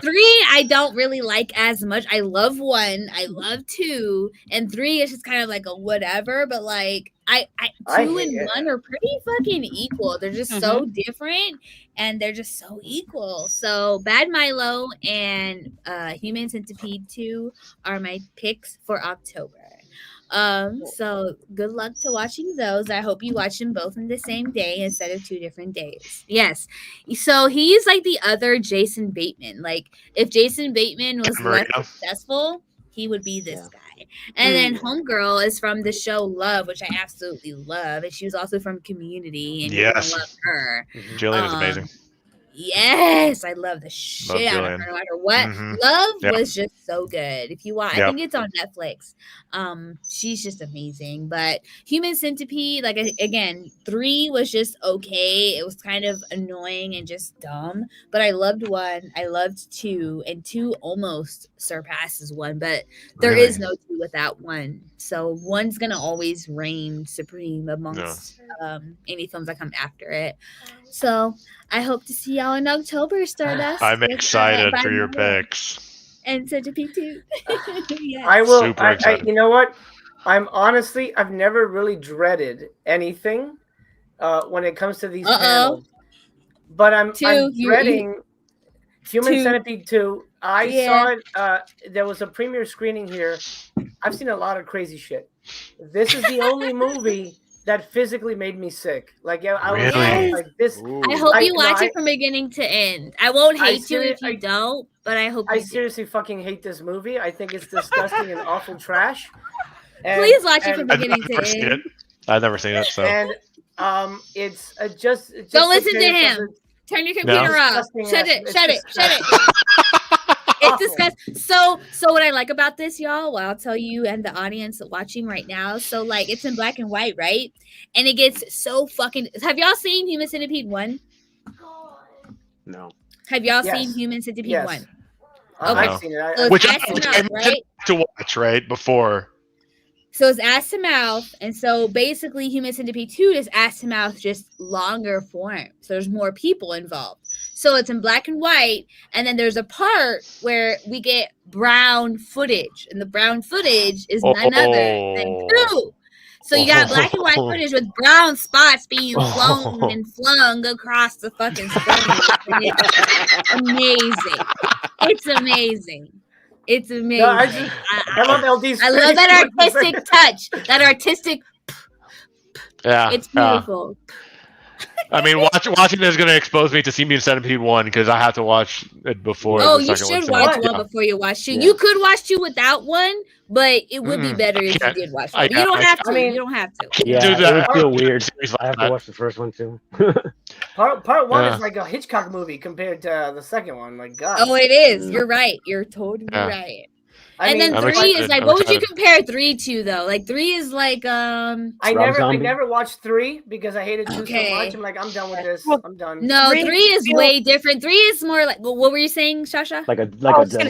3 I don't really like as much. I love 1, I love 2, and 3 is just kind of like a whatever. But like I 2 and 1 are pretty fucking equal. They're just so different, and they're just so equal. So Bad Milo and Human Centipede 2 are my picks for October. So good luck to watching those. I hope you watch them both in the same day instead of 2 different days. Yes. So he's like the other Jason Bateman. Like if Jason Bateman was less successful, he would be this guy. And then Homegirl is from the show Love, which I absolutely love. And she was also from Community, and you love her. Jillian is amazing. Yes, I love the shit out of her no matter what. Mm-hmm. Love was just so good. If you watch, I Yep. think it's on Netflix. She's just amazing. But Human Centipede, like again, 3 was just okay. It was kind of annoying and just dumb. But I loved 1. I loved 2, and 2 almost surpasses 1. But there is no 2 without 1. So 1's gonna always reign supreme amongst any films that come after it. So I hope to see y'all in October, Stardust. I'm with, excited for your Milo picks. and Centipede 2. Yes. I will. Super excited. You know what? I've never really dreaded anything when it comes to these panels. But I'm dreading Human Centipede 2. I saw it. There was a premiere screening here. I've seen a lot of crazy shit. This is the only movie that physically made me sick. Like I was like this. I hope you watch it from beginning to end. I won't hate you if you don't, but I hope I seriously fucking hate this movie. I think it's disgusting and awful trash. Please watch it from beginning to end. I've never seen it, so. And it's just don't listen to him. Turn your computer off. Shut it. It's disgusting. So what I like about this, y'all, well, I'll tell you and the audience watching right now. So like it's in black and white, right? And it gets so fucking. Have y'all seen Human Centipede 1? No. Have y'all seen Human Centipede 1? Okay. I've seen it. Which I meant to watch right before. So it's ass to mouth, and so basically Human Centipede 2 is ass to mouth, just longer form. So there's more people involved. So it's in black and white, and then there's a part where we get brown footage, and the brown footage is none other than 2. So you got black and white footage with brown spots being flown and flung across the fucking screen. It's amazing. It's amazing. It's amazing. No, I love LD's. I love that artistic touch. That artistic. Yeah, it's beautiful. I mean, watching this is going to expose me to Human Centipede 1 because I have to watch it before. Oh, you should watch 1 before you watch 2. Yeah. You could watch 2 without 1, but it would be better if you did watch 1. You don't have to. You don't have to. Yeah, it would feel weird. I have to watch the first one too. Part 1 is like a Hitchcock movie compared to the second one. Like God. Oh, it is. You're right. You're totally right. And then 3 is like, what would you compare 3 to though? Like 3 is like I never watched 3 because I hated 2 so much. I'm like, I'm done with this. I'm done. No, 3 is way different. 3 is more like, what were you saying, Shasha? Like a devil's say,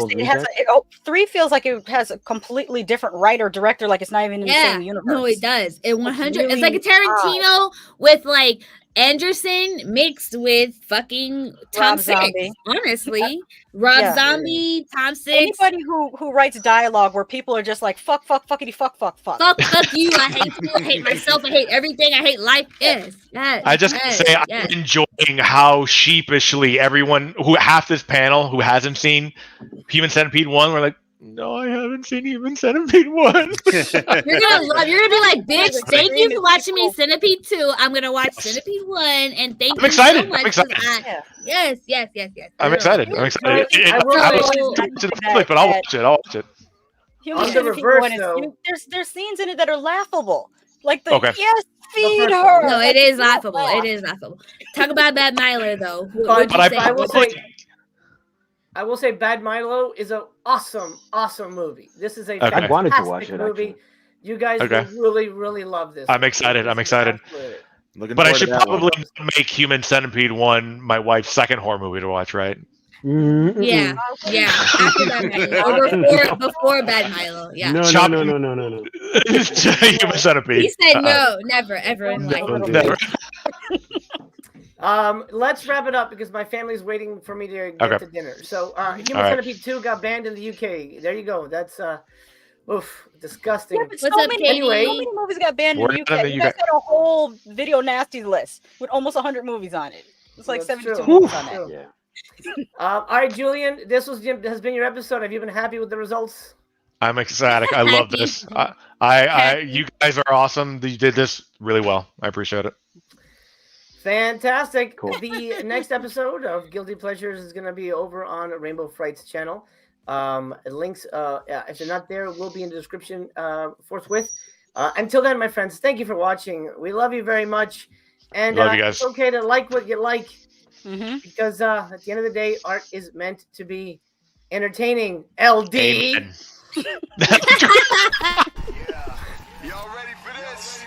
3 feels like it has a completely different writer director. Like it's not even in the same universe. No, it does. It 100. It's like a Tarantino with like Anderson mixed with fucking Tom Six, honestly. Rob Zombie, Tom Six. Anybody who writes dialogue where people are just like fuck, fuckity, fuck. Fuck you. I hate you. I hate myself. I hate everything. I hate life. Yes. I just say I'm enjoying how sheepishly everyone who half this panel who hasn't seen Human Centipede 1, we're like, no, I haven't seen Human Centipede 1. You're gonna be like, bitch, thank you for watching me Centipede 2. I'm gonna watch Centipede 1 and thank you so much. I'm excited. Yes. I'm excited. I will to the public, but I'll watch it. On the reverse, though, there's scenes in it that are laughable. Like feed her. No, it is laughable. It is laughable. Talk about Bad Milo though. I will say Bad Milo is an awesome movie. This is a I wanted to watch it, movie. actually. You guys will really love this. I'm excited. But I should probably make Human Centipede 1 my wife's second horror movie to watch, right? Yeah. After Bad Milo. Or before Bad Milo. Yeah. No. Human Centipede. He said no, never, ever in life. Never. Let's wrap it up because my family's waiting for me to get to dinner. So, Human Centipede 2 got banned in the UK. There you go. That's disgusting. Yeah, but so many movies got banned in the UK. You guys got a whole video nasty list with almost 100 movies on it. It's like 72 movies on it. Yeah. All right, Julian. This has been your episode. Have you been happy with the results? I'm ecstatic. I love this. You guys are awesome. You did this really well. I appreciate it. Fantastic. Cool. The next episode of Guilty Pleasures is going to be over on Rainbow Fright's channel. Links, if they're not there, will be in the description forthwith. Until then, my friends, thank you for watching. We love you very much. And love you guys. It's okay to like what you like Because at the end of the day, art is meant to be entertaining. LD. Yeah. Y'all ready for this?